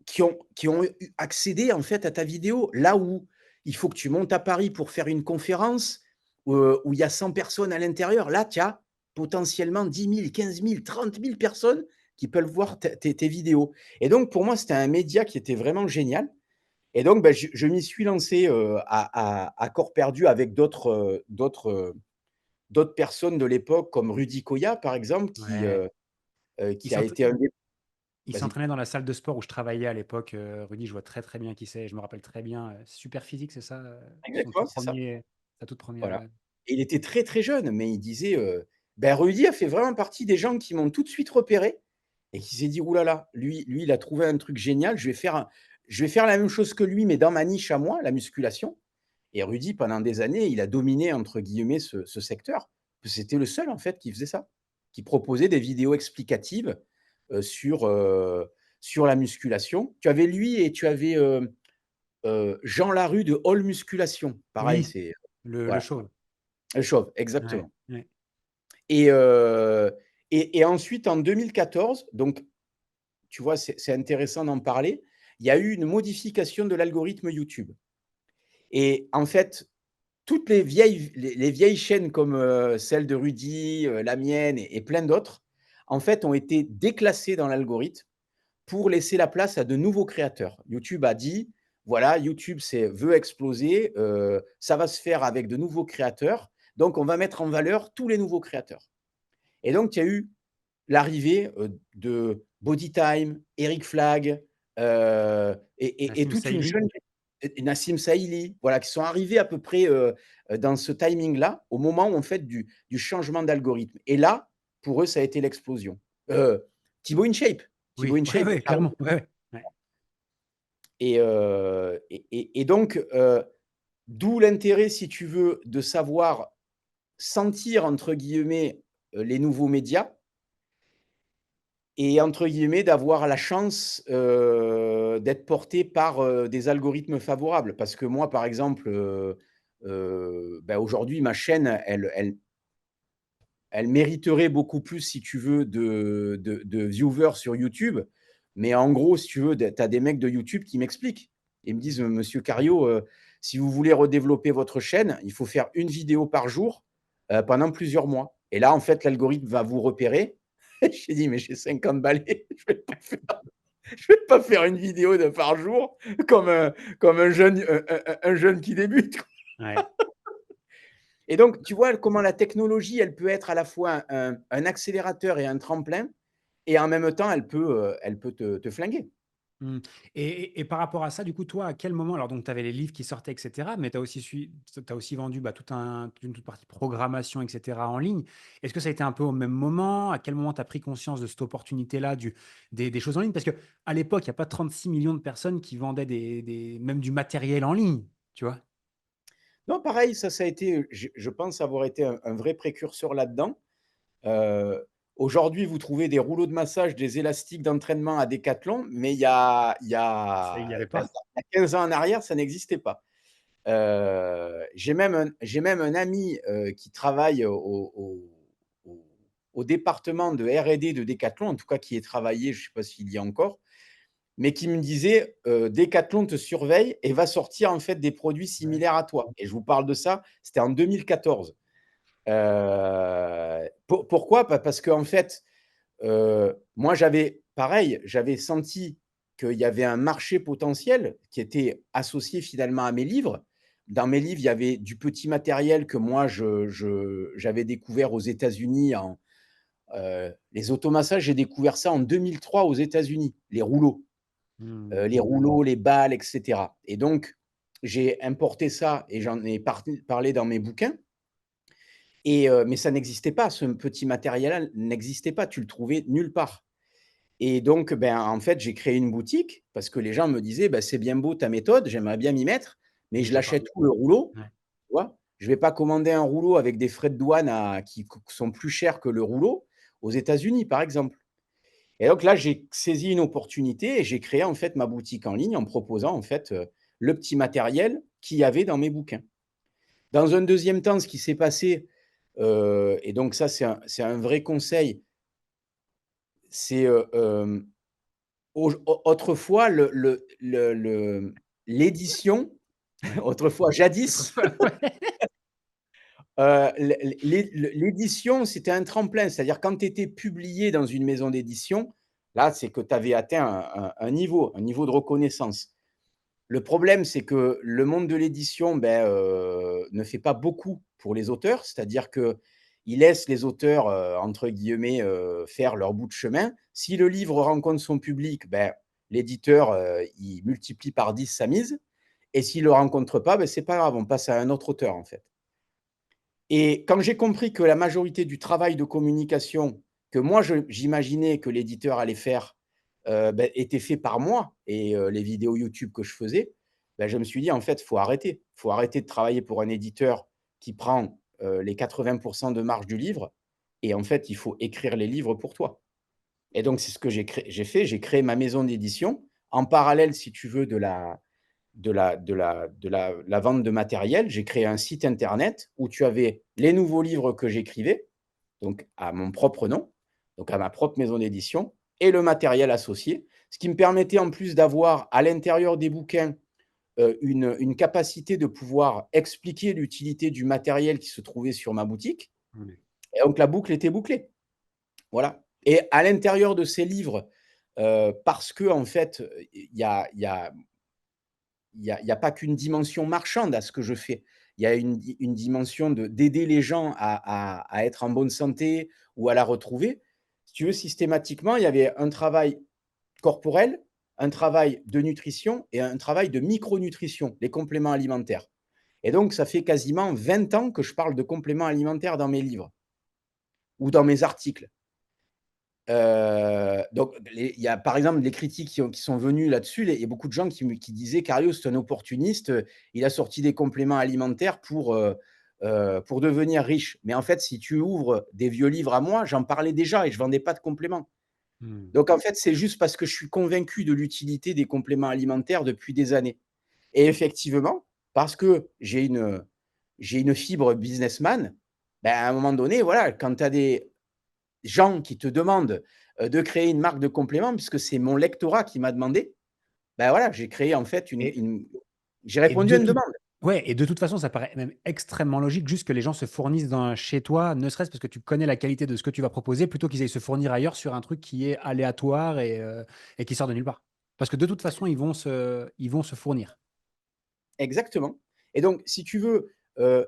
qui ont eu accédé, en fait, à ta vidéo». Là où il faut que tu montes à Paris pour faire une conférence, où il y a 100 personnes à l'intérieur. Là, tu as potentiellement 10 000, 15 000, 30 000 personnes qui peuvent voir tes vidéos et donc pour moi, c'était un média qui était vraiment génial et donc je m'y suis lancé, à corps perdu avec d'autres personnes de l'époque comme Rudy Koya, par exemple, Ouais. Il qui a s'ent été un des il vas-y. s'entraînait dans la salle de sport où je travaillais à l'époque, Rudy, je vois très, très bien qui c'est. Je me rappelle très bien, Super Physique, c'est ça, son tout Exactement, c'est ça. premier sa toute première, Voilà et il était très, très jeune, mais il disait, Ben, Rudy a fait vraiment partie des gens qui m'ont tout de suite repéré et qui s'est dit: «Ouh là là, lui, il a trouvé un truc génial, je vais faire la même chose que lui, mais dans ma niche à moi, la musculation». Et Rudy, pendant des années, il a «dominé» entre guillemets ce secteur. C'était le seul en fait qui faisait ça, qui proposait des vidéos explicatives, sur, sur la musculation. Tu avais lui et tu avais, Jean Larue de All Musculation. Pareil, Oui, c'est le voilà, chauve. le chauve, Ouais, exactement. ouais. Et et ensuite en 2014, donc tu vois, c'est intéressant d'en parler, il y a eu une modification de l'algorithme YouTube. Et en fait, toutes les vieilles chaînes comme, celle de Rudy, la mienne et plein d'autres, en fait, ont été déclassées dans l'algorithme pour laisser la place à de nouveaux créateurs. YouTube a dit: «Voilà, YouTube veut exploser, ça va se faire avec de nouveaux créateurs, donc on va mettre en valeur tous les nouveaux créateurs». Et donc il y a eu l'arrivée, de Bodytime, Eric Flagg, et Nassim toute une Saïli. jeune et Nassim Saïli, voilà, qui sont arrivés à peu près, dans ce timing-là, au moment où on fait du changement d'algorithme. Et là, pour eux, ça a été l'explosion. Heu, Thibaut InShape, Thibaut Oui, ouais, InShape ouais, est arrivé. clairement. Ouais, ouais. Ouais. Et donc, d'où l'intérêt, si tu veux, de savoir «sentir» entre guillemets, les nouveaux médias. Et entre guillemets, d'avoir la chance, d'être porté par, des algorithmes favorables. Parce que moi, par exemple, bah, aujourd'hui, ma chaîne, elle mériterait beaucoup plus, si tu veux, de viewers sur YouTube. Mais en gros, si tu veux, tu as des mecs de YouTube qui m'expliquent. Ils me disent: Mmh. «Monsieur Cario, si vous voulez redévelopper votre chaîne, il faut faire une vidéo par jour, pendant plusieurs mois. Et là, en fait, l'algorithme va vous repérer». J'ai dit: «Mais j'ai 50 balais, je vais pas faire une vidéo de par jour comme, comme un jeune qui débute». Ouais. Et donc, tu vois comment la technologie, elle peut être à la fois un accélérateur et un tremplin, et en même temps, elle peut te flinguer. Mmh. Et par rapport à ça, du coup, toi, à quel moment alors donc tu avais les livres qui sortaient et cetera, mais tu as aussi tu aussi vendu, bah, toute une toute partie programmation et cetera en ligne. Est-ce que ça a été un peu au même moment? À quel moment tu as pris conscience de cette opportunité-là des choses en ligne? Parce qu'à l'époque, il y a pas 36 millions de personnes qui vendaient des même du matériel en ligne, tu vois? Non, pareil, ça a été, je pense avoir été un vrai précurseur là-dedans. Aujourd'hui, vous trouvez des rouleaux de massage, des élastiques d'entraînement à Decathlon, mais Ça, il y avait bah, pas? il y a 15 ans en arrière, ça n'existait pas. J'ai même un ami, qui travaille au au département de R&D de Decathlon, en tout cas qui y travaillé, je ne sais pas s'il y est encore, mais qui me disait, «Decathlon te surveille et va sortir en fait des produits Ouais. similaires à toi». Et je vous parle de ça, c'était en 2014. Pourquoi? Parce qu'en fait, moi j'avais pareil, j'avais senti qu'il y avait un marché potentiel qui était associé finalement à mes livres. Dans mes livres, il y avait du petit matériel que moi j'avais découvert aux États-Unis les automassages, j'ai découvert ça en 2003 aux États-Unis, Mmh. les rouleaux, les balles et cetera. Et donc j'ai importé ça et j'en ai parlé dans mes bouquins. Et mais ça n'existait pas, ce petit matériel-là n'existait pas, tu le trouvais nulle part. Et donc, ben, en fait, j'ai créé une boutique parce que les gens me disaient: «Bah, c'est bien beau ta méthode, j'aimerais bien m'y mettre, mais Mais je tu as pas. l'achète où le rouleau?» Ouais. Tu vois? Je vais pas commander un rouleau avec des frais de douane qui sont plus chers que le rouleau aux États-Unis, par exemple. Et donc là, j'ai saisi une opportunité et j'ai créé, en fait, ma boutique en ligne en proposant, en fait, le petit matériel qu'il y avait dans mes bouquins. Dans un deuxième temps, ce qui s'est passé, et donc ça, c'est un vrai conseil, c'est, autrefois l'édition, Ouais. autrefois, jadis, Autrefois, ouais. l'édition, c'était un tremplin. C'est-à-dire quand tu étais publié dans une maison d'édition, là, c'est que tu avais atteint un niveau de reconnaissance. Le problème, c'est que le monde de l'édition, ben, ne fait pas beaucoup pour les auteurs. C'est-à-dire qu'il laisse les auteurs, entre guillemets, faire leur bout de chemin. Si le livre rencontre son public, ben, l'éditeur, il multiplie par 10 sa mise, et s'il ne le rencontre pas, ben, c'est pas grave, on passe à un autre auteur, en fait. Et quand j'ai compris que la majorité du travail de communication que moi j'imaginais que l'éditeur allait faire, était fait par moi et les vidéos YouTube que je faisais, je me suis dit: «En fait, faut arrêter. Faut arrêter de travailler pour un éditeur qui prend, les 80 de marge du livre et en fait, il faut écrire les livres pour toi». Et donc c'est ce que j'ai fait, j'ai créé ma maison d'édition en parallèle, si tu veux, de la vente de matériel. J'ai créé un site internet où tu avais les nouveaux livres que j'écrivais, donc à mon propre nom, donc à ma propre maison d'édition et le matériel associé. Ce qui me permettait en plus d'avoir à l'intérieur des bouquins, une capacité de pouvoir expliquer l'utilité du matériel qui se trouvait sur ma boutique Mmh. et donc la boucle était bouclée. Voilà. Et à l'intérieur de ces livres, parce qu'en fait, il y a pas qu'une dimension marchande à ce que je fais. Il y a une dimension d'aider les gens à être en bonne santé ou à la retrouver. Si tu veux, systématiquement, il y avait un travail corporel, un travail de nutrition et un travail de micronutrition, les compléments alimentaires. Et donc ça fait quasiment 20 ans que je parle de compléments alimentaires dans mes livres ou dans mes articles. Donc il y a par exemple des critiques qui sont venues là-dessus, il y a beaucoup de gens qui disaient: «Cario, c'est un opportuniste, il a sorti des compléments alimentaires pour devenir riche». Mais en fait, si tu ouvres des vieux livres à moi, j'en parlais déjà et je vendais pas de compléments. Mmh. Donc en fait, c'est juste parce que je suis convaincu de l'utilité des compléments alimentaires depuis des années. Et effectivement, parce que j'ai une fibre businessman, à un moment donné, voilà, quand tu as des gens qui te demandent, de créer une marque de compléments, puisque c'est mon lectorat qui m'a demandé, voilà, j'ai créé en fait Et j'ai et répondu de à une toute demande. ouais et de toute façon, ça paraît même extrêmement logique juste que les gens se fournissent chez toi, ne serait-ce parce que tu connais la qualité de ce que tu vas proposer, plutôt qu'ils aillent se fournir ailleurs sur un truc qui est aléatoire et qui sort de nulle part. Parce que de toute façon, ils vont se fournir. Exactement. Et donc si tu veux, l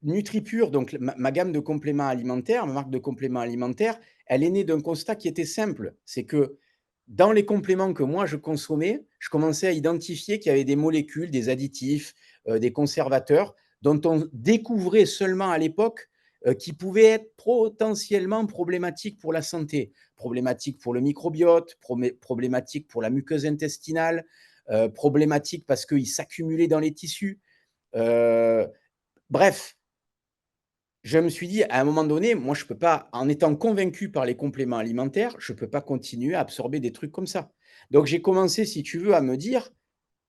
NutriPure, donc ma gamme de compléments alimentaires, ma marque de compléments alimentaires, elle est née d'un constat qui était simple. C'est que dans les compléments que moi je consommais, je commençais à identifier qu'il y avait des molécules, des additifs, des conservateurs dont on découvrait seulement à l'époque, qui pouvaient être potentiellement problématiques pour la santé. Problématiques pour le microbiote, problématiques pour la muqueuse intestinale, problématiques parce qu'ils s'accumulaient dans les tissus. Heu, Bref, je me suis dit à un moment donné, moi je peux pas, en étant convaincu par les compléments alimentaires, je peux pas continuer à absorber des trucs comme ça. Donc j'ai commencé, si tu veux, à me dire: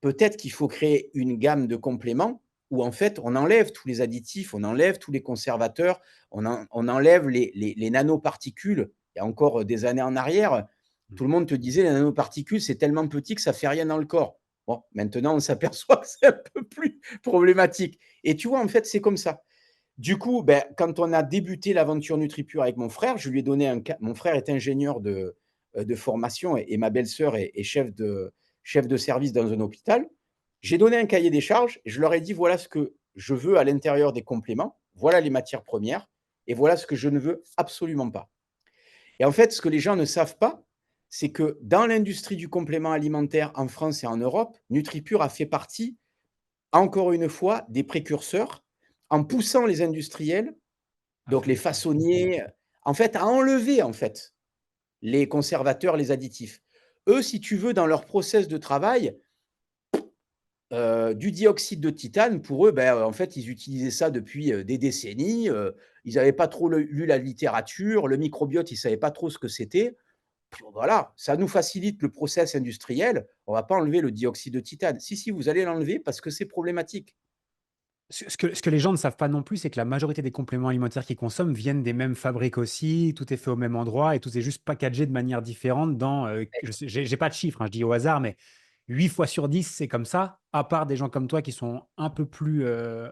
«Peut-être qu'il faut créer une gamme de compléments où en fait on enlève tous les additifs, on enlève tous les conservateurs, on enlève les nanoparticules». Il y a encore des années en arrière, Mmh. tout le monde te disait: «Les nanoparticules, c'est tellement petit que ça fait rien dans le corps». Bon, maintenant on s'aperçoit que c'est un peu plus problématique et tu vois, en fait, c'est comme ça. Du coup, quand on a débuté l'aventure NutriPure avec mon frère, je lui ai donné un ca mon frère est ingénieur de formation et ma belle-sœur est chef de service dans un hôpital. J'ai donné un cahier des charges et je leur ai dit: «Voilà ce que je veux à l'intérieur des compléments, voilà les matières premières et voilà ce que je ne veux absolument pas». Et en fait, ce que les gens ne savent pas, c'est que dans l'industrie du complément alimentaire en France et en Europe, NutriPure a fait partie, encore une fois, des précurseurs en poussant les industriels, À donc les fond. façonniers, en fait, à enlever, en fait, les conservateurs, les additifs. Eux, si tu veux, dans leur process de travail, du dioxyde de titane, pour eux, en fait, ils utilisaient ça depuis, des décennies, ils n'avaient pas trop lu la littérature, le microbiote, ils ne savaient pas trop ce que c'était. Voilà, ça nous facilite le process industriel, on ne va pas enlever le dioxyde de titane. Si, si, vous allez l'enlever parce que c'est problématique. Ce que les gens ne savent pas non plus, c'est que la majorité des compléments alimentaires qu'ils consomment viennent des mêmes fabriques aussi, tout est fait au même endroit et tout est juste packagé de manière différente je sais j'ai pas de chiffres, hein, je dis au hasard, mais 8 fois sur 10, c'est comme ça, à part des gens comme toi qui sont un peu plus,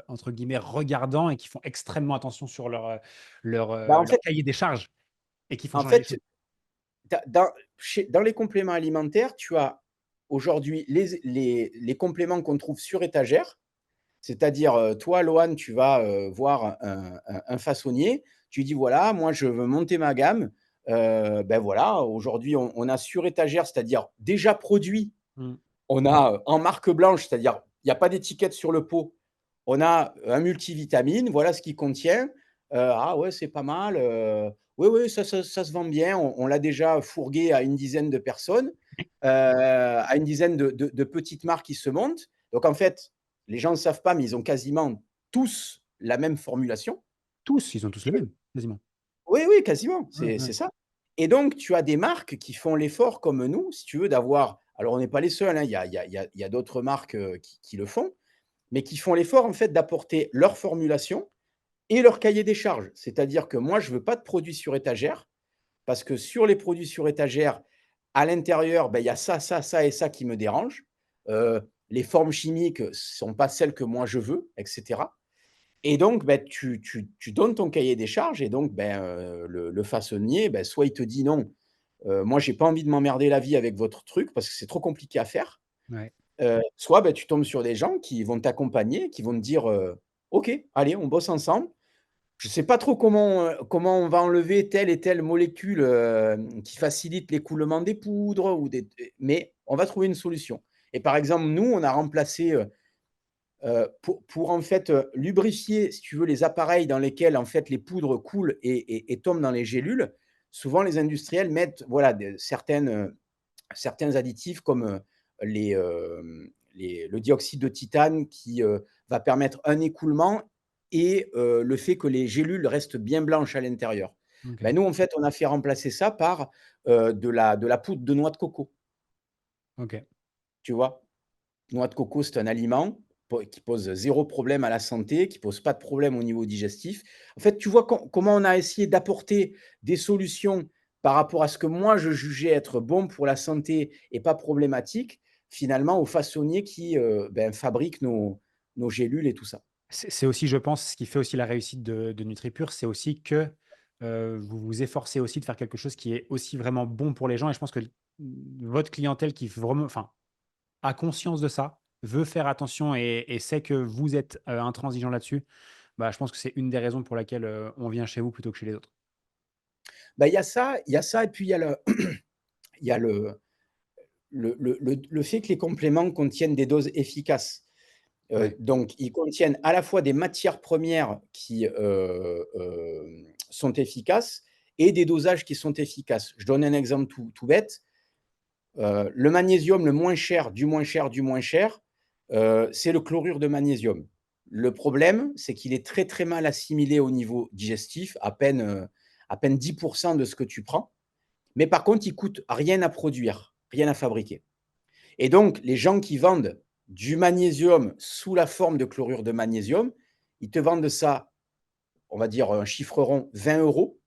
entre guillemets «regardants» et qui font extrêmement attention sur En leur fait cahier des charges et qui font en changer les fait, choses. dans les compléments alimentaires, tu as aujourd'hui les compléments qu'on trouve sur étagère. C'est-à-dire, toi, Loane, tu vas, voir un façonnier, tu lui dis: «Voilà, moi, je veux monter ma gamme». Voilà, aujourd'hui, on a sur étagère, c'est-à-dire déjà produit, Mmh. on a, en marque blanche, c'est-à-dire il y a pas d'étiquette sur le pot. on a un multivitamine, voilà ce qu'il contient. Ah ouais, c'est pas mal. Oui, oui, ça se vend bien. On l'a déjà fourgué à une dizaine de personnes, à une dizaine de petites marques qui se montent. Donc en fait, les gens ne savent pas, mais ils ont quasiment tous la même formulation. Tous, ils ont tous le même, quasiment. Oui, oui, quasiment, Ouais, c'est ouais. ça. Et donc tu as des marques qui font l'effort comme nous, si tu veux, d'avoir, alors on n'est pas les seuls, hein, il y a d'autres marques, qui le font, mais qui font l'effort en fait d'apporter leur formulation et leur cahier des charges. C'est-à-dire que moi, je veux pas de produits sur étagère, parce que sur les produits sur étagère, à l'intérieur, il y a ça, ça, ça et ça qui me dérange. Les formes chimiques sont pas celles que moi je veux, et cetera. Et donc, tu donnes ton cahier des charges et donc, le façonnier, soit il te dit: «Non, moi j'ai pas envie de m'emmerder la vie avec votre truc parce que c'est trop compliqué à faire». Ouais. Soit, tu tombes sur des gens qui vont t'accompagner, qui vont te dire: «OK, allez, on bosse ensemble. Je sais pas trop comment on va enlever telle et telle molécule, qui facilite l'écoulement des poudres ou mais on va trouver une solution». Et par exemple, nous, on a remplacé, pour en fait, lubrifier, si tu veux, les appareils dans lesquels, en fait, les poudres coulent et tombent dans les gélules, souvent les industriels mettent, voilà, certains additifs comme, le dioxyde de titane qui, va permettre un écoulement et le fait que les gélules restent bien blanches à l'intérieur. OK. Nous, en fait, on a fait remplacer ça par, de la poudre de noix de coco, OK. tu vois? Noix de coco, c'est un aliment qui pose zéro problème à la santé, qui pose pas de problème au niveau digestif. En fait, tu vois comment on a essayé d'apporter des solutions par rapport à ce que moi je jugeais être bon pour la santé et pas problématique, finalement aux façonniers qui, fabriquent nos gélules et tout ça. C'est aussi, je pense, ce qui fait aussi la réussite de NutriPure, c'est aussi que, vous vous efforcez aussi de faire quelque chose qui est aussi vraiment bon pour les gens et je pense que votre clientèle qui vraiment enfin, a conscience de ça, veut faire attention et sait que vous êtes, intransigeant là-dessus, bah, je pense que c'est une des raisons pour laquelle, on vient chez vous plutôt que chez les autres. Il y a ça et puis il y a le fait que les compléments contiennent des doses efficaces. Ouais, Donc ils contiennent à la fois des matières premières qui, sont efficaces et des dosages qui sont efficaces. Je donne un exemple tout bête, le magnésium le moins cher, du moins cher, du moins cher, c'est le chlorure de magnésium. Le problème, c'est qu'il est très, très mal assimilé au niveau digestif, à peine 10 de ce que tu prends, mais par contre, il coûte rien à produire, rien à fabriquer. Et donc, les gens qui vendent du magnésium sous la forme de chlorure de magnésium, ils te vendent ça, on va dire un chiffre rond, 20 euros,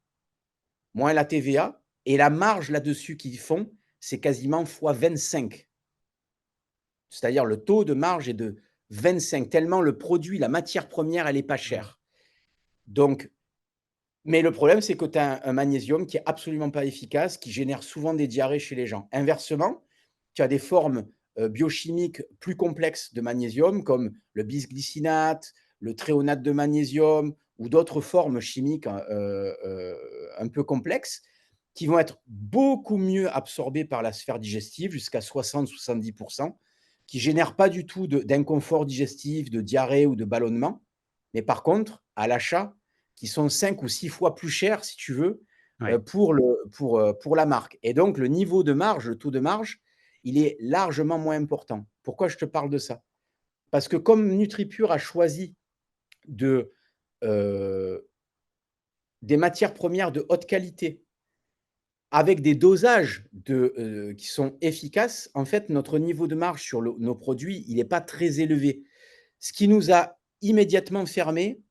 moins la TVA, et la marge là-dessus qu'ils font, c'est quasiment fois 25. C'est-à-dire le taux de marge est de 25, tellement le produit, la matière première, elle n'est pas ouais. chère. Donc, mais le problème, c'est que tu as un magnésium qui est absolument pas efficace, qui génère souvent des diarrhées chez les gens. Inversement, tu as des formes, biochimiques plus complexes de magnésium, comme le bisglycinate, le thréonate de magnésium ou d'autres formes chimiques, un peu complexes, qui vont être beaucoup mieux absorbées par la sphère digestive, jusqu'à 60-70, qui génèrent pas du tout d'inconfort digestif, de diarrhée ou de ballonnement. Mais par contre, à l'achat, qui sont 5 ou 6 fois plus chers, si tu veux, Ouais. pour la marque. Et donc le niveau de marge, le taux de marge, il est largement moins important. Pourquoi je te parle de ça? Parce que comme NutriPure a choisi de, heu, des matières premières de haute qualité, avec des dosages qui sont efficaces, en fait, notre niveau de marge sur nos produits, il est pas très élevé. Ce qui nous a immédiatement fermé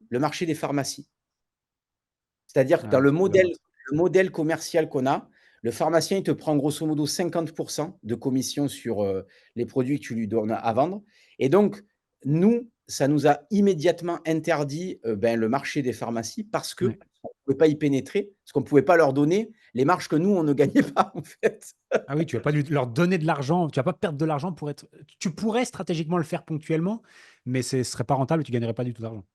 le marché des pharmacies. C'est-à-dire que dans Ah, dommage. le modèle commercial qu'on a, le pharmacien, il te prend grosso modo 50 de commission sur, les produits que tu lui donnes à vendre. Et donc nous, ça nous a immédiatement interdit, le marché des pharmacies parce qu'on Ouais. ne pouvait pas y pénétrer, parce qu'on ne pouvait pas leur donner les marges que nous, on ne gagnait pas, en fait. Ah oui, tu vas pas lui leur donner de l'argent, tu vas pas perdre de l'argent pour être tu pourrais stratégiquement le faire ponctuellement, mais ce serait pas rentable et tu gagnerais pas du tout d'argent.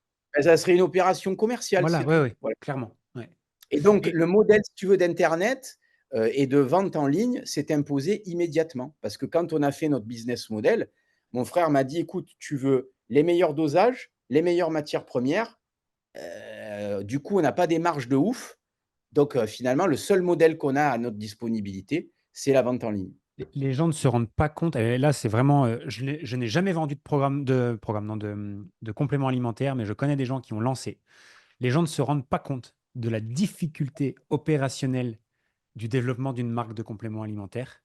Ça serait une opération commerciale, Voilà, c'est ouais, tout. ouais, Voilà. clairement, ouais Et donc et le modèle, si tu veux, d'internet, et de vente en ligne s'est imposé immédiatement. Parce que quand on a fait notre business model, mon frère m'a dit: «Écoute, tu veux les meilleurs dosages, les meilleures matières premières. Du coup, on n'a pas des marges de ouf. Donc, finalement, le seul modèle qu'on a à notre disponibilité, c'est la vente en ligne. Les gens ne se rendent pas compte, et là c'est vraiment, je n'ai jamais vendu non, de compléments alimentaires, mais je connais des gens qui ont lancé. Les gens ne se rendent pas compte de la difficulté opérationnelle du développement d'une marque de compléments alimentaires.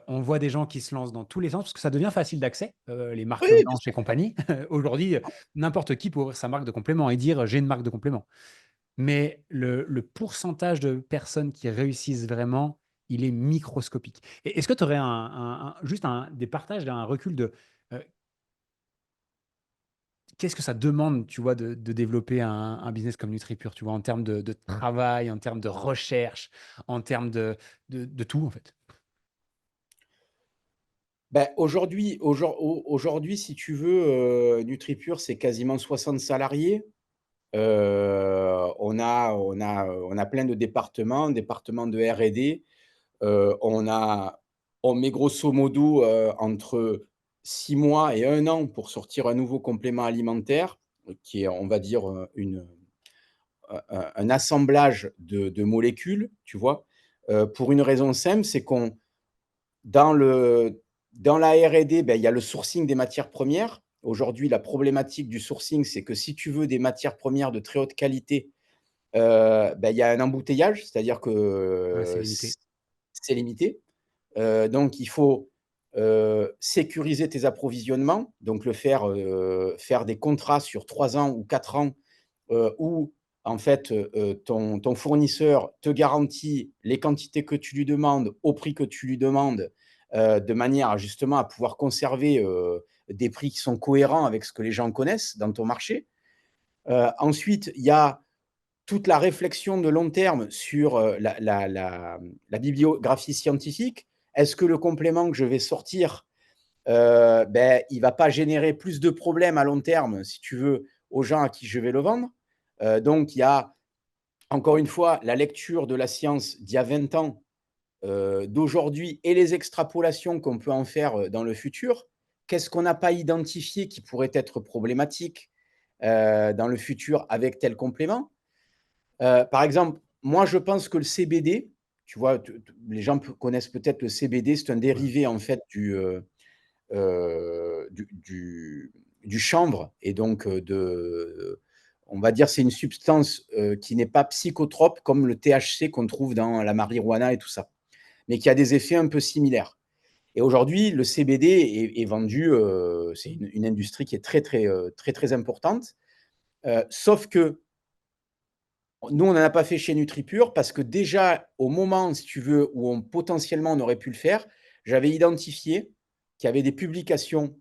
On voit des gens qui se lancent dans tous les sens parce que ça devient facile d'accès, les Oui, marques bien blanches et sûr. compagnie. Aujourd'hui, n'importe qui peut ouvrir sa marque de compléments et dire: «J'ai une marque de compléments». Mais le pourcentage de personnes qui réussissent vraiment, il est microscopique. Et est-ce que tu aurais juste des partages, un recul de, heu, qu'est-ce que ça demande, tu vois, de développer un business comme NutriPure, tu vois? En termes de travail, en termes de recherche, en termes de tout, en fait? Bah, aujourd'hui, si tu veux, NutriPure, c'est quasiment 60 salariés. On a plein de départements de R&D. On met grosso modo, entre 6 mois et 1 an pour sortir un nouveau complément alimentaire, qui est, on va dire, un assemblage de molécules, tu vois? Pour une raison simple, c'est qu'on dans le dans la R&D, il y a le sourcing des matières premières. Aujourd'hui, la problématique du sourcing, c'est que si tu veux des matières premières de très haute qualité, il y a un embouteillage, c'est-à-dire que, Ouais, c'est limité. c'est limité. Donc il faut, sécuriser tes approvisionnements, donc faire des contrats sur 3 ans ou 4 ans, où en fait, ton fournisseur te garantit les quantités que tu lui demandes, au prix que tu lui demandes, de manière justement à pouvoir conserver, des prix qui sont cohérents avec ce que les gens connaissent dans ton marché. Ensuite, il y a toute la réflexion de long terme sur, la bibliographie scientifique. Est-ce que le complément que je vais sortir, il va pas générer plus de problèmes à long terme, si tu veux, aux gens à qui je vais le vendre? Donc il y a, encore une fois, la lecture de la science d'il y a 20 ans, d'aujourd'hui et les extrapolations qu'on peut en faire, dans le futur. Qu'est-ce qu'on n'a pas identifié qui pourrait être problématique, dans le futur avec tel complément? Par exemple, moi, je pense que le CBD, tu vois, les gens connaissent peut-être le CBD, c'est un Ouais. dérivé en fait du chanvre et donc on va dire, c'est une substance qui n'est pas psychotrope comme le THC qu'on trouve dans la marijuana et tout ça, mais qui a des effets un peu similaires. Et aujourd'hui, le CBD est vendu, c'est une industrie qui est très, très, très, très importante. Sauf que nous, on n'en a pas fait chez NutriPure parce que déjà, au moment, si tu veux, où potentiellement on aurait pu le faire, j'avais identifié qu'il y avait des publications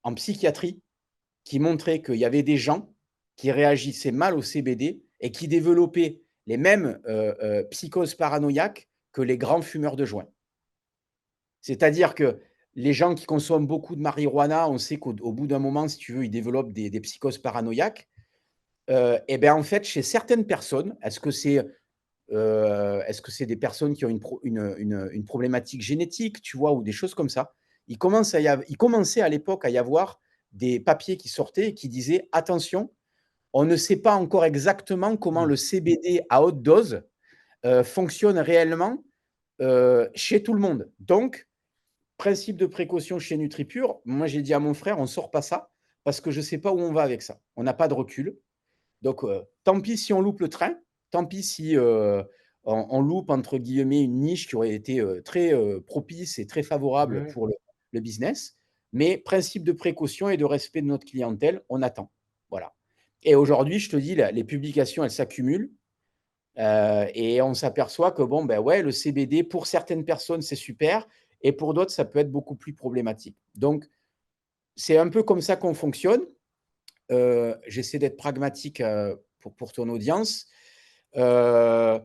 en psychiatrie qui montraient qu'il y avait des gens qui réagissaient mal au CBD et qui développaient les mêmes psychoses paranoïaques que les grands fumeurs de joints. C'est-à-dire que les gens qui consomment beaucoup de marijuana, on sait qu'au bout d'un moment, si tu veux, ils développent des psychoses paranoïaques. Et bien, en fait, chez certaines personnes, est-ce que c'est des personnes qui ont une problématique génétique, tu vois, ou des choses comme ça? Il commençait à l'époque à y avoir des papiers qui sortaient et qui disaient: «Attention, on ne sait pas encore exactement comment Mmh. le CBD à haute dose, fonctionne réellement, chez tout le monde». Donc, principe de précaution chez NutriPure, moi j'ai dit à mon frère: «On sort pas ça, parce que je ne sais pas où on va avec ça. On n'a pas de recul. Donc, tant pis si on loupe le train, tant pis si, on loupe entre guillemets «une niche» qui aurait été, très, propice et très Ouais, favorable ouais. pour le business. Mais principe de précaution et de respect de notre clientèle, on attend. Voilà. Et aujourd'hui, je te dis, les publications, elles s'accumulent, et on s'aperçoit que bon, ben, ouais, le CBD, pour certaines personnes, c'est super et pour d'autres, ça peut être beaucoup plus problématique. Donc c'est un peu comme ça qu'on fonctionne. J'essaie d'être pragmatique, pour ton audience. Heu,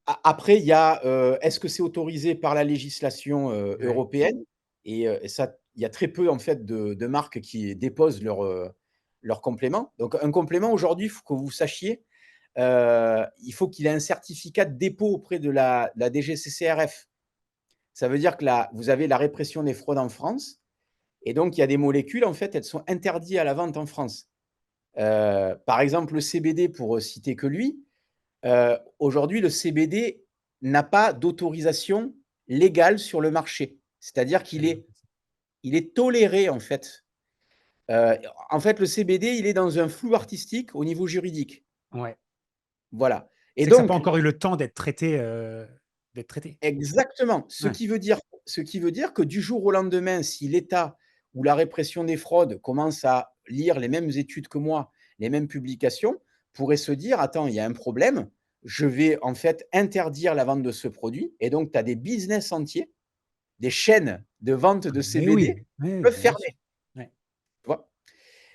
après, il y a, est-ce que c'est autorisé par la législation, Ouais. européenne? Et ça, il y a très peu, en fait, de marques qui déposent leurs compléments. Donc un complément, aujourd'hui, il faut que vous sachiez, il faut qu'il ait un certificat de dépôt auprès de la DGCCRF. Ça veut dire que là, vous avez la répression des fraudes en France et donc il y a des molécules, en fait, elles sont interdites à la vente en France. Par exemple, le CBD, pour citer que lui, aujourd'hui, le CBD n'a pas d'autorisation légale sur le marché. C'est-à-dire Je qu'il savais même est pas ça. il est toléré, en fait. En fait, le CBD, il est dans un flou artistique au niveau juridique. Ouais. Voilà et C'est que ça a pas donc encore eu le temps d'être traité, d'être traité. exactement, Ouais. ce qui veut dire que du jour au lendemain, si l'État ou la répression des fraudes commence à lire les mêmes études que moi, les mêmes publications, pourrait se dire: «Attends, il y a un problème, je vais en fait interdire la vente de ce produit» et donc tu as des business entiers, des chaînes de vente Ah de mais oui, CBD oui, oui, peuvent bien sûr. fermer, Ouais. tu vois?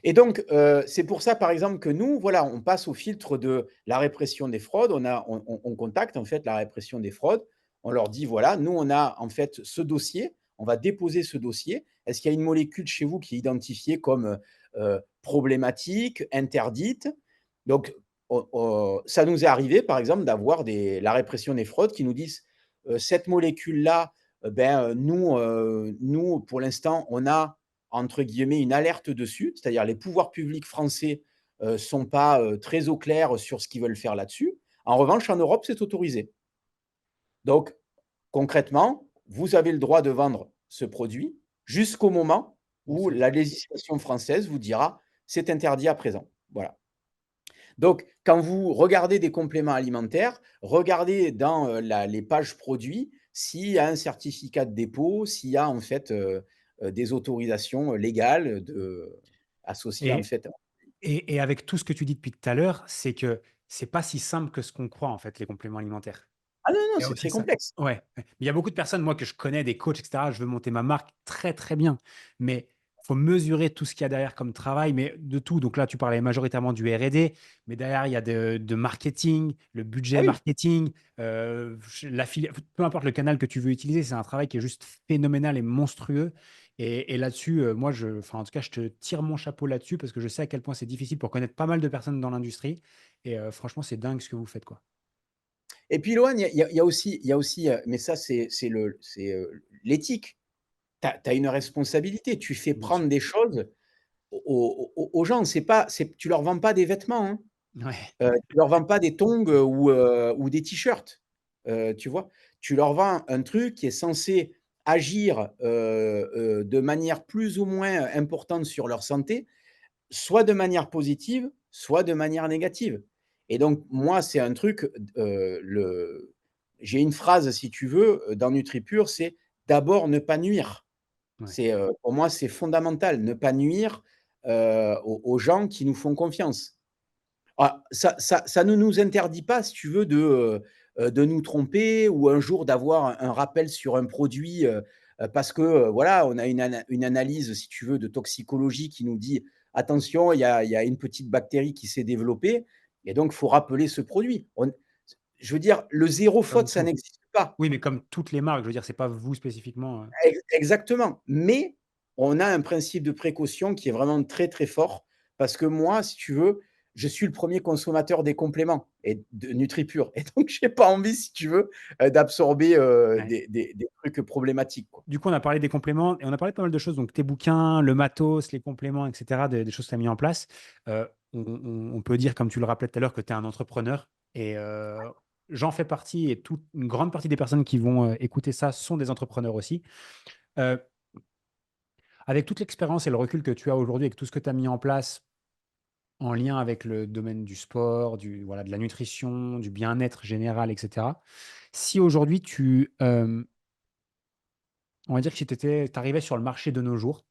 Et donc, c'est pour ça, par exemple, que nous, voilà, on passe au filtre de la répression des fraudes. On contacte, en fait, la répression des fraudes. On leur dit: «Voilà, nous, on a, en fait, ce dossier. On va déposer ce dossier. Est-ce qu'il y a une molécule chez vous qui est identifiée comme, problématique, interdite?» Donc, ça nous est arrivé, par exemple, d'avoir des la répression des fraudes qui nous disent: «Cette molécule-là, nous, pour l'instant, on a entre guillemets, une alerte dessus, c'est-à-dire les pouvoirs publics français sont pas très au clair sur ce qu'ils veulent faire là-dessus. En revanche, en Europe, c'est autorisé. Donc, concrètement, vous avez le droit de vendre ce produit jusqu'au moment Où où c'est la autorisé. législation française vous dira c'est interdit à présent. Voilà. Donc, quand vous regardez des compléments alimentaires, regardez dans les pages produits s'il y a un certificat de dépôt, s'il y a en fait des autorisations légales associées en Et fait. et avec tout ce que tu dis depuis tout à l'heure, c'est que c'est pas si simple que ce qu'on croit, en fait, les compléments alimentaires. Ah non, non, Il y a c'est aussi très ça. complexe. Ouais, ouais. Il y a beaucoup de personnes, moi, que je connais, des coachs et cetera, je veux monter ma marque, très, très bien. Mais faut mesurer tout ce qu'il y a derrière comme travail, mais de tout. Donc là, tu parlais majoritairement du R&D, mais derrière, il y a de marketing, le Ah budget oui. marketing, peu importe le canal que tu veux utiliser, c'est un travail qui est juste phénoménal et monstrueux. Et là-dessus, moi, enfin, en tout cas, je te tire mon chapeau là-dessus parce que je sais à quel point c'est difficile pour connaître pas mal de personnes dans l'industrie. Et franchement, c'est dingue ce que vous faites, quoi. Et puis Loan, il y a aussi, mais ça c'est l'éthique. Tu as une responsabilité. Tu fais Bien prendre sûr. des choses aux gens. Tu leur vends pas des vêtements, hein. Ouais. Tu leur vends pas des tongs, ou des t-shirts, tu vois? Tu leur vends un truc qui est censé agir, de manière plus ou moins importante sur leur santé, soit de manière positive, soit de manière négative. Et donc moi, c'est un truc, le j'ai une phrase si tu veux, dans NutriPure, c'est: «D'abord ne pas nuire». Ouais. C'est, pour moi, c'est fondamental, ne pas nuire, aux gens qui nous font confiance. Ah, ça ne nous interdit pas, si tu veux, de nous tromper ou un jour d'avoir un rappel sur un produit, parce que, voilà, on a une analyse, si tu veux, de toxicologie qui nous dit: «Attention, il y a une petite bactérie qui s'est développée et donc il faut rappeler ce produit». Je veux dire, le zéro Comme faute, ça tout. n'existe pas. Oui, mais comme toutes les marques, je veux dire, c'est pas vous spécifiquement. Exactement, mais on a un principe de précaution qui est vraiment très, très fort parce que moi, si tu veux, je suis le premier consommateur des compléments et de NutriPure et donc j'ai pas envie, si tu veux, d'absorber, Ouais. des trucs problématiques, quoi. Du coup, on a parlé des compléments et on a parlé de pas mal de choses, donc tes bouquins, le matos, les compléments, et cetera, des choses que tu as mis en place. On peut dire, comme tu le rappelais tout à l'heure, que tu es un entrepreneur et j'en fais partie et toute une grande partie des personnes qui vont, écouter ça sont des entrepreneurs aussi. Heu, Avec toute l'expérience et le recul que tu as aujourd'hui, avec tout ce que tu as mis en place en lien avec le domaine du sport, voilà, de la nutrition, du bien-être général, et cetera. Si aujourd'hui on va dire que si tu arrivais sur le marché de nos jours,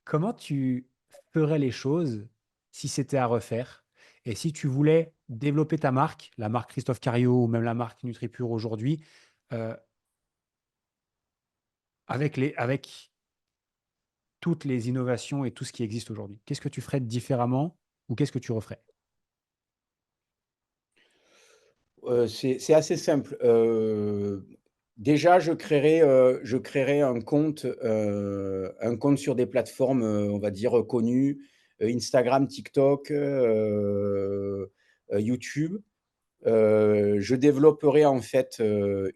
comment tu ferais les choses si c'était à refaire? Et si tu voulais développer ta marque, la marque Christophe Cario ou même la marque NutriPure aujourd'hui, heu, avec toutes les innovations et tout ce qui existe aujourd'hui, qu'est-ce que tu ferais différemment ou qu'est-ce que tu referais? C'est assez simple, déjà je créerai un compte sur des plateformes, on va dire, connues, Instagram, TikTok, YouTube. Je développerai en fait,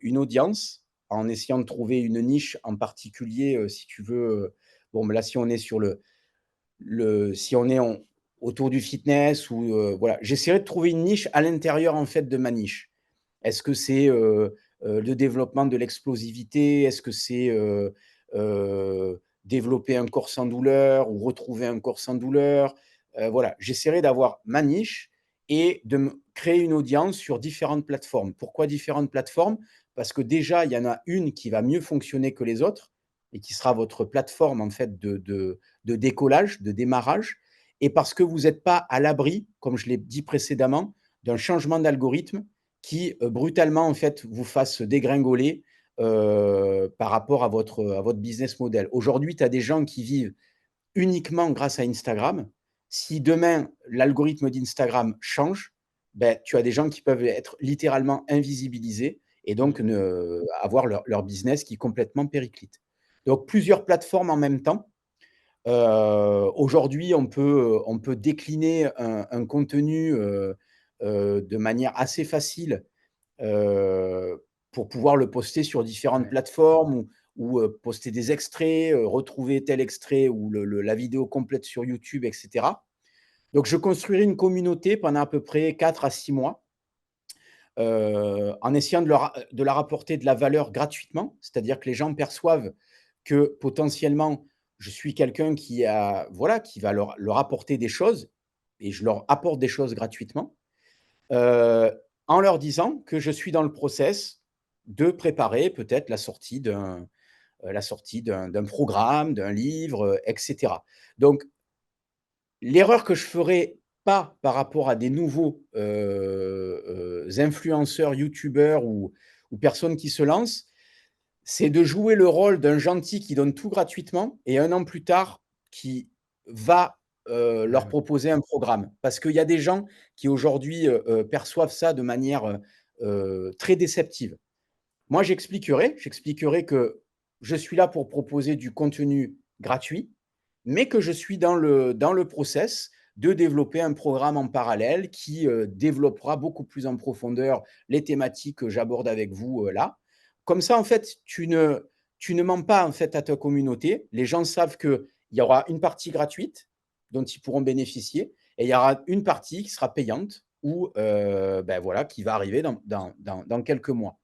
une audience en essayant de trouver une niche en particulier, si tu veux, bon, là, si on est sur si on est autour du fitness ou voilà, j'essaierai de trouver une niche à l'intérieur en fait de ma niche. Est-ce que c'est le développement de l'explosivité? Est-ce que c'est développer un corps sans douleur ou retrouver un corps sans douleur? Voilà, j'essaierai d'avoir ma niche et de me créer une audience sur différentes plateformes. Pourquoi différentes plateformes? Parce que déjà, il y en a une qui va mieux fonctionner que les autres et qui sera votre plateforme en fait de décollage, de démarrage, et parce que vous n'êtes pas à l'abri, comme je l'ai dit précédemment, d'un changement d'algorithme qui brutalement en fait vous fasse dégringoler par rapport à votre business model. Aujourd'hui, tu as des gens qui vivent uniquement grâce à Instagram. Si demain l'algorithme d'Instagram change, ben, tu as des gens qui peuvent être littéralement invisibilisés et donc avoir leur business qui est complètement périclite. Donc plusieurs plateformes en même temps. Aujourd'hui, on peut décliner un contenu de manière assez facile pour pouvoir le poster sur différentes Ouais. plateformes ou poster des extraits, retrouver tel extrait ou la vidéo complète sur YouTube, et cetera. Donc je construirai une communauté pendant à peu près 4 à 6 mois, en essayant de leur apporter de la valeur gratuitement. C'est-à-dire que les gens perçoivent que potentiellement, je suis quelqu'un voilà, qui va leur apporter des choses et je leur apporte des choses gratuitement. Heu, en leur disant que je suis dans le process de préparer peut-être la sortie d'un programme, d'un livre, et cetera. Donc l'erreur que je ferai pas par rapport à des nouveaux, influenceurs, youtubeurs ou personnes qui se lancent, c'est de jouer le rôle d'un gentil qui donne tout gratuitement et 1 an plus tard, qui va, leur Mmh. proposer un programme. Parce qu'il y a des gens qui aujourd'hui, perçoivent ça de manière, très déceptive. Moi, j'expliquerai que je suis là pour proposer du contenu gratuit, mais que je suis dans le process de développer un programme en parallèle qui, développera beaucoup plus en profondeur les thématiques que j'aborde avec vous, là. Comme ça, en fait, tu ne mens pas, en fait, à ta communauté. Les gens savent qu'il y aura une partie gratuite dont ils pourront bénéficier et il y aura une partie qui sera payante ou, ben, voilà, qui va arriver dans quelques mois.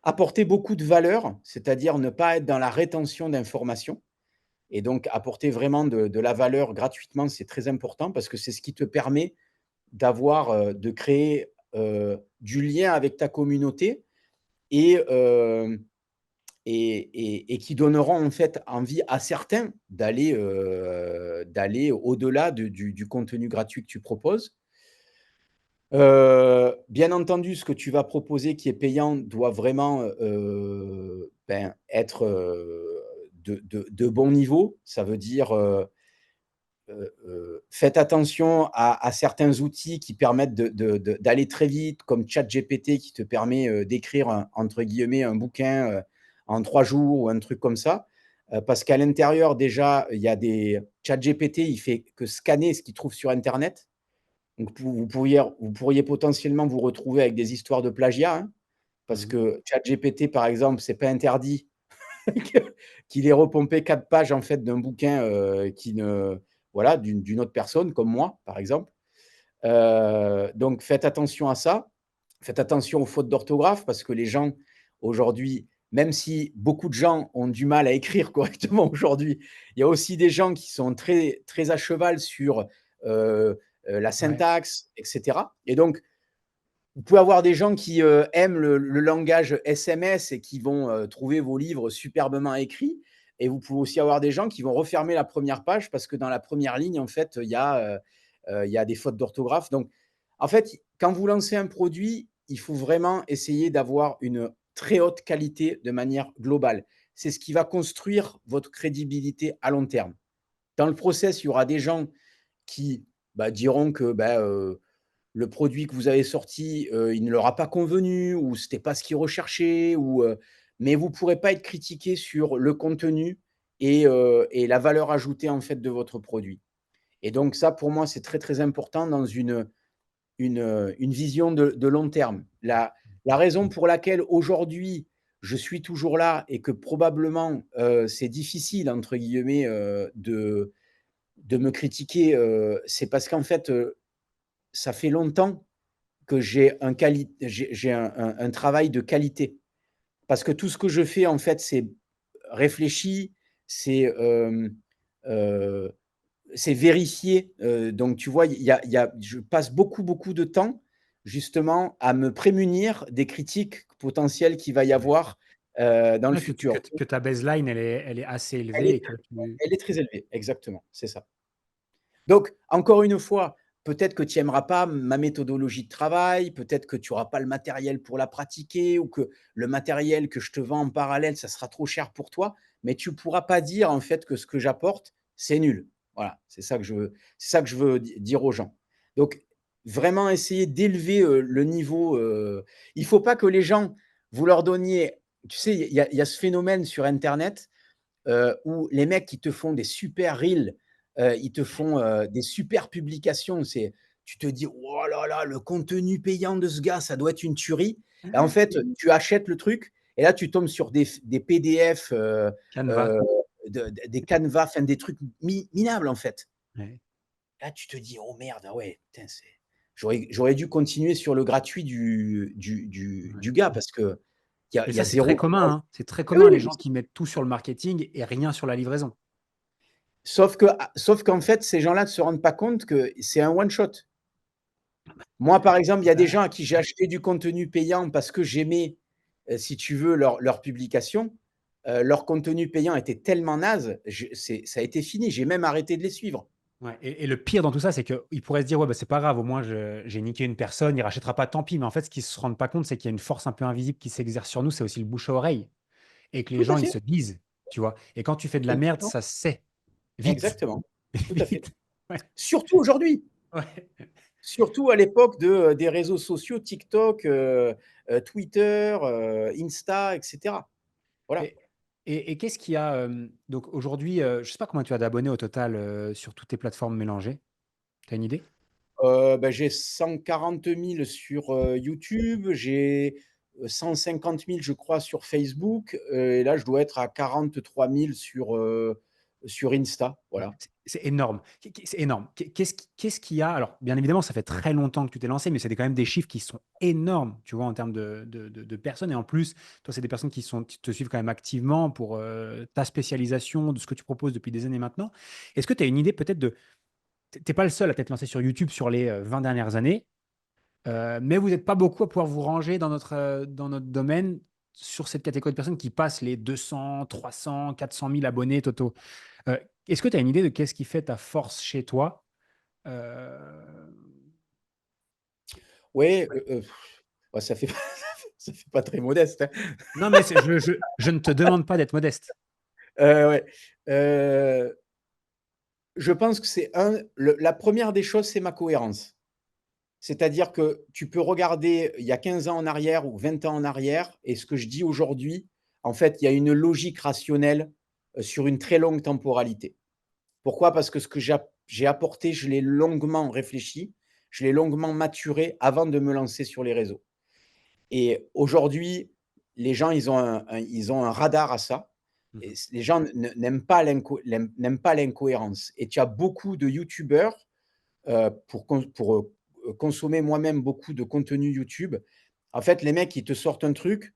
Apporter beaucoup de valeur, c'est-à-dire ne pas être dans la rétention d'informations et donc apporter vraiment de la valeur gratuitement, c'est très important parce que c'est ce qui te permet d'avoir, de créer, du lien avec ta communauté et hem et qui donneront en fait envie à certains d'aller au-delà du contenu gratuit que tu proposes. Bien entendu, ce que tu vas proposer qui est payant doit vraiment, ben, être, de bon niveau. Ça veut dire, faites attention à certains outils qui permettent d'aller très vite, comme ChatGPT qui te permet, d'écrire un entre guillemets «un bouquin», en 3 jours ou un truc comme ça. Parce qu'à l'intérieur déjà, il y a des ChatGPT, il fait que scanner ce qu'il trouve sur internet. Donc vous pourriez potentiellement vous retrouver avec des histoires de plagiat, hein, parce Mmh. que ChatGPT, par exemple, c'est pas interdit que qu'il ait repompé 4 pages, en fait, d'un bouquin, qui ne voilà, d'une autre personne comme moi, par exemple. Donc faites attention à ça. Faites attention aux fautes d'orthographe parce que les gens, aujourd'hui, même si beaucoup de gens ont du mal à écrire correctement aujourd'hui, il y a aussi des gens qui sont très très à cheval sur, la Ouais. syntaxe et cetera et donc vous pouvez avoir des gens qui, aiment le langage SMS et qui vont, trouver vos livres superbement écrits et vous pouvez aussi avoir des gens qui vont refermer la première page parce que dans la première ligne, en fait, il y a des fautes d'orthographe. Donc, en fait, quand vous lancez un produit, il faut vraiment essayer d'avoir une très haute qualité de manière globale. C'est ce qui va construire votre crédibilité à long terme. Dans le process, il y aura des gens qui, bah, diront que, bah, le produit que vous avez sorti, il ne leur a pas convenu ou c'était pas ce qu'ils recherchaient mais vous pourrez pas être critiqué sur le contenu et la valeur ajoutée, en fait, de votre produit et donc ça, pour moi, c'est très, très important dans une vision de long terme. La raison pour laquelle aujourd'hui, je suis toujours là et que probablement, c'est «difficile» entre guillemets, de me critiquer, c'est parce qu'en fait, ça fait longtemps que j'ai un travail de qualité. Parce que tout ce que je fais, en fait, c'est réfléchi, c'est, heu, c'est vérifié. Donc tu vois, je passe beaucoup, beaucoup de temps, justement, à me prémunir des critiques potentielles qu'il va y Ouais. avoir, dans le Ouais, futur. que ta baseline, elle est assez Elle élevée est et que tu elle est très élevée, exactement, c'est ça. Donc, encore une fois, peut-être que tu aimeras pas ma méthodologie de travail, peut-être que tu auras pas le matériel pour la pratiquer ou que le matériel que je te vends en parallèle, ça sera trop cher pour toi, mais tu pourras pas dire, en fait, que ce que j'apporte, c'est nul. Voilà, c'est ça que je veux dire aux gens. Donc, vraiment essayer d'élever, le niveau, il faut pas que les gens, vous leur donniez, tu sais, il y a ce phénomène sur internet, où les mecs qui te font des super reels, ils te font, des super publications. Tu te dis: «Oh là là, le contenu payant de ce gars, ça doit être une tuerie» et en fait, tu achètes le truc et là, tu tombes sur des PDF, Canva. heu, des canevas, enfin des trucs minables, en fait. Ouais. Là, tu te dis: «Oh merde, ah ouais, putain, j'aurais dû continuer sur le gratuit Ouais. du gars parce qu'il Et y a ça, c'est très 0 commun, hein. C'est très oui, commun les oui. gens qui mettent tout sur le marketing et rien sur la livraison. Sauf qu'en fait, ces gens-là ne se rendent pas compte que c'est un one shot. Moi, par exemple, il y a des Bah, gens à qui j'ai acheté du contenu payant parce que j'aimais, si tu veux, leur publication. Leur contenu payant était tellement naze, ça a été fini. J'ai même arrêté de les suivre. ouais, et le pire dans tout ça, c'est qu'ils pourraient se dire: «Ouais, bah, c'est pas grave, au moins j'ai niqué une personne, il rachètera pas, tant pis». Mais en fait, ce qu'ils se rendent pas compte, c'est qu'il y a une force un peu invisible qui s'exerce sur nous, c'est aussi le bouche à oreille et que les Tout à gens, ils fait, se disent, tu vois? Et quand tu fais de la merde, exactement, ça se sait. Vite, exactement, tout à fait. vite. Ouais, Surtout aujourd'hui, ouais. surtout à l'époque des réseaux sociaux TikTok, Twitter, Insta et cetera. Voilà. Et qu'est-ce qu'il y a, donc aujourd'hui, je sais pas combien tu as d'abonnés au total, sur toutes tes plateformes mélangées? Tu as une idée? Bah, j'ai 140 000 sur, YouTube, j'ai, 150 000 je crois sur Facebook, et là je dois être à 43 000 sur Insta, Ouais, voilà. c'est énorme. C'est énorme. Qu'est-ce qu'il y a? Alors, bien évidemment, ça fait très longtemps que tu t'es lancé, mais c'est quand même des chiffres qui sont énormes, tu vois, en termes de personnes. Et en plus, toi, c'est des personnes qui te suivent quand même activement pour ta spécialisation, de ce que tu proposes depuis des années maintenant. Est-ce que tu as une idée peut-être de... Tu pas le seul à t'être lancé sur YouTube sur les 20 dernières années, mais vous n'êtes pas beaucoup à pouvoir vous ranger dans notre domaine sur cette catégorie de personnes qui passent les 200, 300, 400 000 abonnés totaux. Est-ce que tu as une idée de qu'est-ce qui fait ta force chez toi? Heu, Ouais, ouais. bah, ça fait ça fait pas très modeste, hein. Non, mais c'est je ne te demande pas d'être modeste. Ouais, je pense que c'est la première des choses, c'est ma cohérence. C'est-à-dire que tu peux regarder il y a 15 ans en arrière ou 20 ans en arrière et ce que je dis aujourd'hui, en fait, il y a une logique rationnelle, sur une très longue temporalité. Pourquoi? Parce que ce que j'ai apporté, je l'ai longuement réfléchi, je l'ai longuement maturé avant de me lancer sur les réseaux et aujourd'hui, les gens, ils ont un radar à ça Mmh et mh. les gens n'aiment pas l'incohérence et tu as beaucoup de youtubeurs, consommer moi-même beaucoup de contenu YouTube. En fait, les mecs, ils te sortent un truc,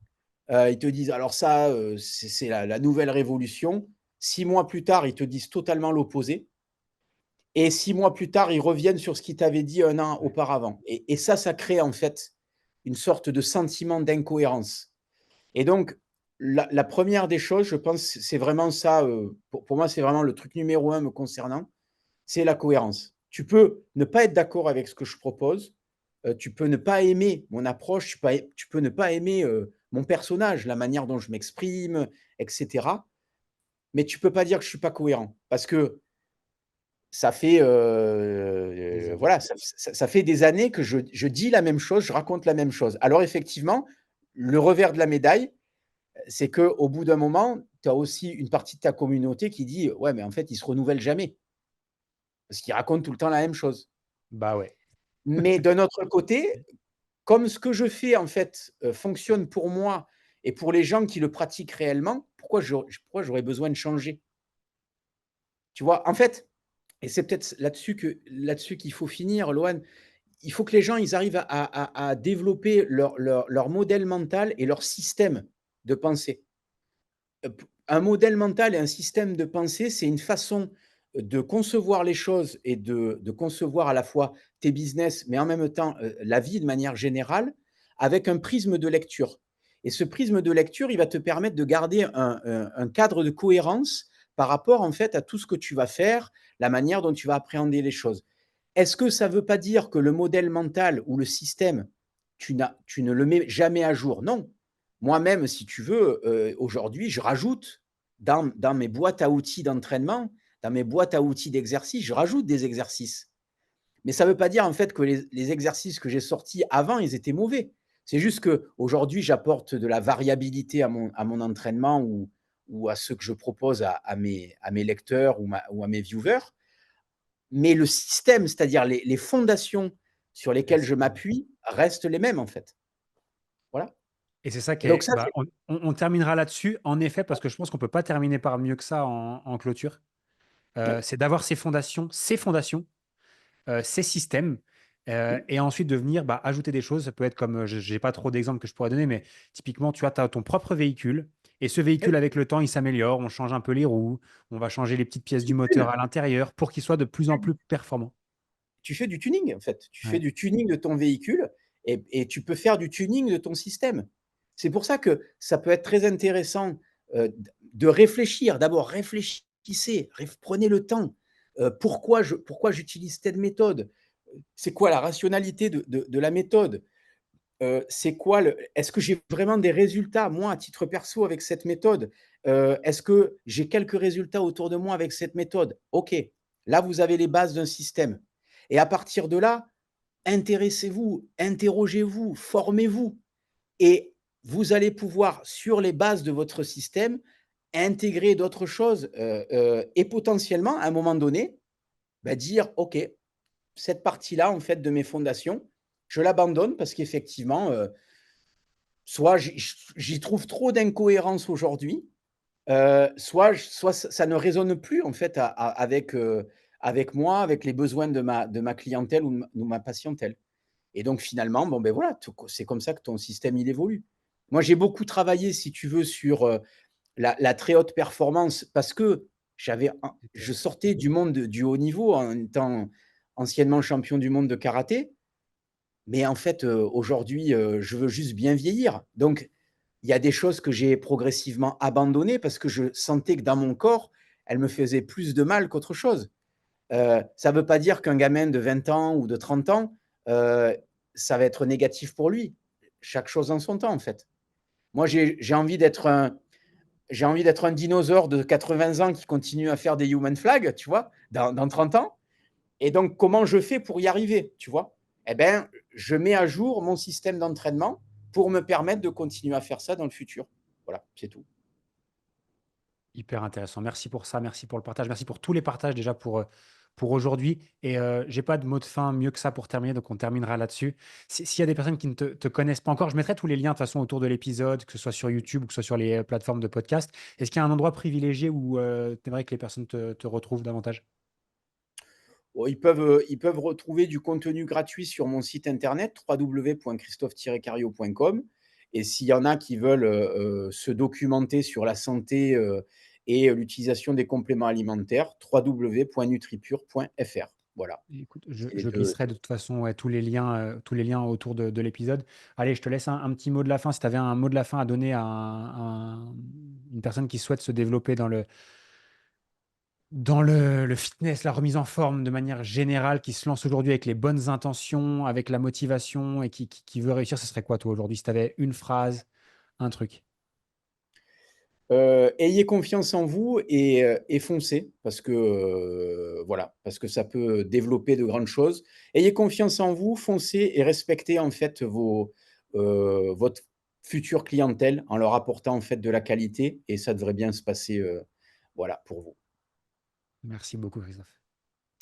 ils te disent: «Alors ça, c'est la nouvelle révolution». 6 mois plus tard, ils te disent totalement l'opposé et 6 mois plus tard, ils reviennent sur ce qu'ils t'avaient dit 1 an Ouais. auparavant et ça crée, en fait, une sorte de sentiment d'incohérence et donc la 1re des choses, je pense, c'est vraiment ça, pour moi, c'est vraiment le truc numéro un me concernant, c'est la cohérence. Tu peux ne pas être d'accord avec ce que je propose, tu peux ne pas aimer mon approche, tu peux ne pas aimer, mon personnage, la manière dont je m'exprime et cetera, mais tu peux pas dire que je suis pas cohérent. Parce que ça fait, Des années. voilà, ça fait des années que je dis la même chose, je raconte la même chose. Alors effectivement, le revers de la médaille, c'est qu'au bout d'un moment, tu as aussi une partie de ta communauté qui dit: «Ouais, mais en fait, il se renouvelle jamais, parce qu'il raconte tout le temps la même chose». Bah, ouais. Mais d'un autre côté, comme ce que je fais en fait, fonctionne pour moi et pour les gens qui le pratiquent réellement, pourquoi j'aurais besoin de changer? Tu vois? En fait, et c'est peut-être là-dessus qu'il faut finir, Loan. Il faut que les gens, ils arrivent à développer leur modèle mental et leur système de pensée. Un modèle mental et un système de pensée, c'est une façon de concevoir les choses et de concevoir à la fois tes business, mais en même temps, la vie de manière générale, avec un prisme de lecture. Et ce prisme de lecture, il va te permettre de garder un cadre de cohérence par rapport, en fait, à tout ce que tu vas faire, la manière dont tu vas appréhender les choses. Est-ce que ça ne veut pas dire que le modèle mental ou le système, tu ne le mets jamais à jour? Non. Moi-même, si tu veux, aujourd'hui, je rajoute dans mes boîtes à outils d'entraînement, dans mes boîtes à outils d'exercice, je rajoute des exercices. Mais ça ne veut pas dire en fait que les exercices que j'ai sortis avant, ils étaient mauvais. C'est juste qu'aujourd'hui, j'apporte de la variabilité à mon entraînement ou à ce que je propose à mes lecteurs ou à mes viewers. Mais le système, c'est-à-dire les fondations sur lesquelles je m'appuie, restent les mêmes en fait. Voilà. Et c'est ça Et qui donc est ça, bah, on terminera là-dessus, en effet, parce que je pense qu'on peut pas terminer par mieux que ça en clôture. oui, C'est d'avoir ces fondations, ces systèmes, oui, et ensuite de venir, bah, ajouter des choses. Ça peut être comme, je j'ai pas trop d'exemples que je pourrais donner, mais typiquement, tu vois, tu as ton propre véhicule et ce véhicule, oui, avec le temps, il s'améliore. On change un peu les roues, on va changer les petites pièces du tu moteur tunes, à l'intérieur pour qu'il soit de plus en plus performant. tu fais du tuning en fait. Tu fais Ouais, du tuning de ton véhicule et tu peux faire du tuning de ton système. C'est pour ça que ça peut être très intéressant, de réfléchir. D'abord réfléchissez, prenez le temps. Pourquoi j'utilise telle méthode? C'est quoi la rationalité de la méthode? C'est quoi le est-ce que j'ai vraiment des résultats, moi, à titre perso, avec cette méthode? Est-ce que j'ai quelques résultats autour de moi avec cette méthode? OK, là, vous avez les bases d'un système et à partir de là, intéressez-vous, interrogez-vous, formez-vous et vous allez pouvoir, sur les bases de votre système, intégrer d'autres choses, et potentiellement, à un moment donné, bah, dire: «OK, cette partie-là, en fait, de mes fondations, je l'abandonne parce qu'effectivement, soit j'y trouve trop d'incohérences aujourd'hui, soit ça ne résonne plus en fait avec, avec moi, avec les besoins de ma clientèle ou de ma patientèle et donc finalement, bon, ben voilà, c'est comme ça que ton système, il évolue. Moi, j'ai beaucoup travaillé, si tu veux, sur, la très haute performance parce que je sortais du monde du haut niveau en étant anciennement champion du monde de karaté. Mais en fait, aujourd'hui, je veux juste bien vieillir. Donc, il y a des choses que j'ai progressivement abandonnées parce que je sentais que dans mon corps, elles me faisaient plus de mal qu'autre chose. Ça ne veut pas dire qu'un gamin de 20 ans ou de 30 ans, heu, ça va être négatif pour lui. Chaque chose en son temps, en fait. Moi, j'ai envie d'être un dinosaure de 80 ans qui continue à faire des human flags, tu vois? Dans 30 ans. Et donc, comment je fais pour y arriver, tu vois? Eh bien, je mets à jour mon système d'entraînement pour me permettre de continuer à faire ça dans le futur. Voilà, c'est tout. hyper intéressant. Merci pour ça, merci pour le partage, merci pour tous les partages déjà pour aujourd'hui. Et j'ai pas de mot de fin mieux que ça pour terminer, donc on terminera là-dessus. S'il y a des personnes qui ne te connaissent pas encore, je mettrai tous les liens de toute façon autour de l'épisode, que ce soit sur YouTube ou que ce soit sur les plateformes de podcast. Est-ce qu'il y a un endroit privilégié où tu aimerais que les personnes te retrouvent davantage? Bon, ils peuvent retrouver du contenu gratuit sur mon site internet www.christophe-cario.com et s'il y en a qui veulent, se documenter sur la santé, et l'utilisation des compléments alimentaires, www.nutripure.fr. Voilà, Écoute, c'est les je 2. glisserai de toute façon, ouais, tous les liens autour de l'épisode. Allez, je te laisse un petit mot de la fin. Si tu avais un mot de la fin à donner à une personne qui souhaite se développer dans le fitness, la remise en forme de manière générale, qui se lance aujourd'hui avec les bonnes intentions, avec la motivation et qui veut réussir, ce serait quoi toi aujourd'hui? Si tu avais une phrase, un truc? Ayez confiance en vous et foncez parce que, voilà, parce que ça peut développer de grandes choses. Ayez confiance en vous, foncez et respectez en fait votre future clientèle en leur apportant en fait de la qualité et ça devrait bien se passer, voilà, pour vous. Merci beaucoup, Christophe.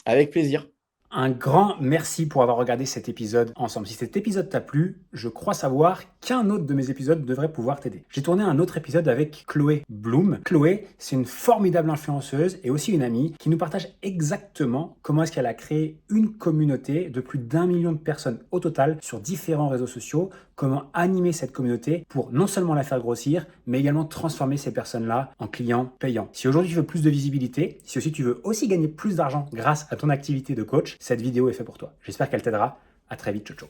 Avec plaisir. Un grand merci pour avoir regardé cet épisode ensemble. Si cet épisode t'a plu, je crois savoir qu'un autre de mes épisodes devrait pouvoir t'aider. J'ai tourné un autre épisode avec Chloé Bloom. Chloé, c'est une formidable influenceuse et aussi une amie qui nous partage exactement comment est-ce qu'elle a créé une communauté de plus d'1 million de personnes au total sur différents réseaux sociaux, comment animer cette communauté pour non seulement la faire grossir, mais également transformer ces personnes-là en clients payants. Si aujourd'hui tu veux plus de visibilité, si aussi tu veux aussi gagner plus d'argent grâce à ton activité de coach, cette vidéo est faite pour toi. J'espère qu'elle t'aidera. À très vite, ciao ciao.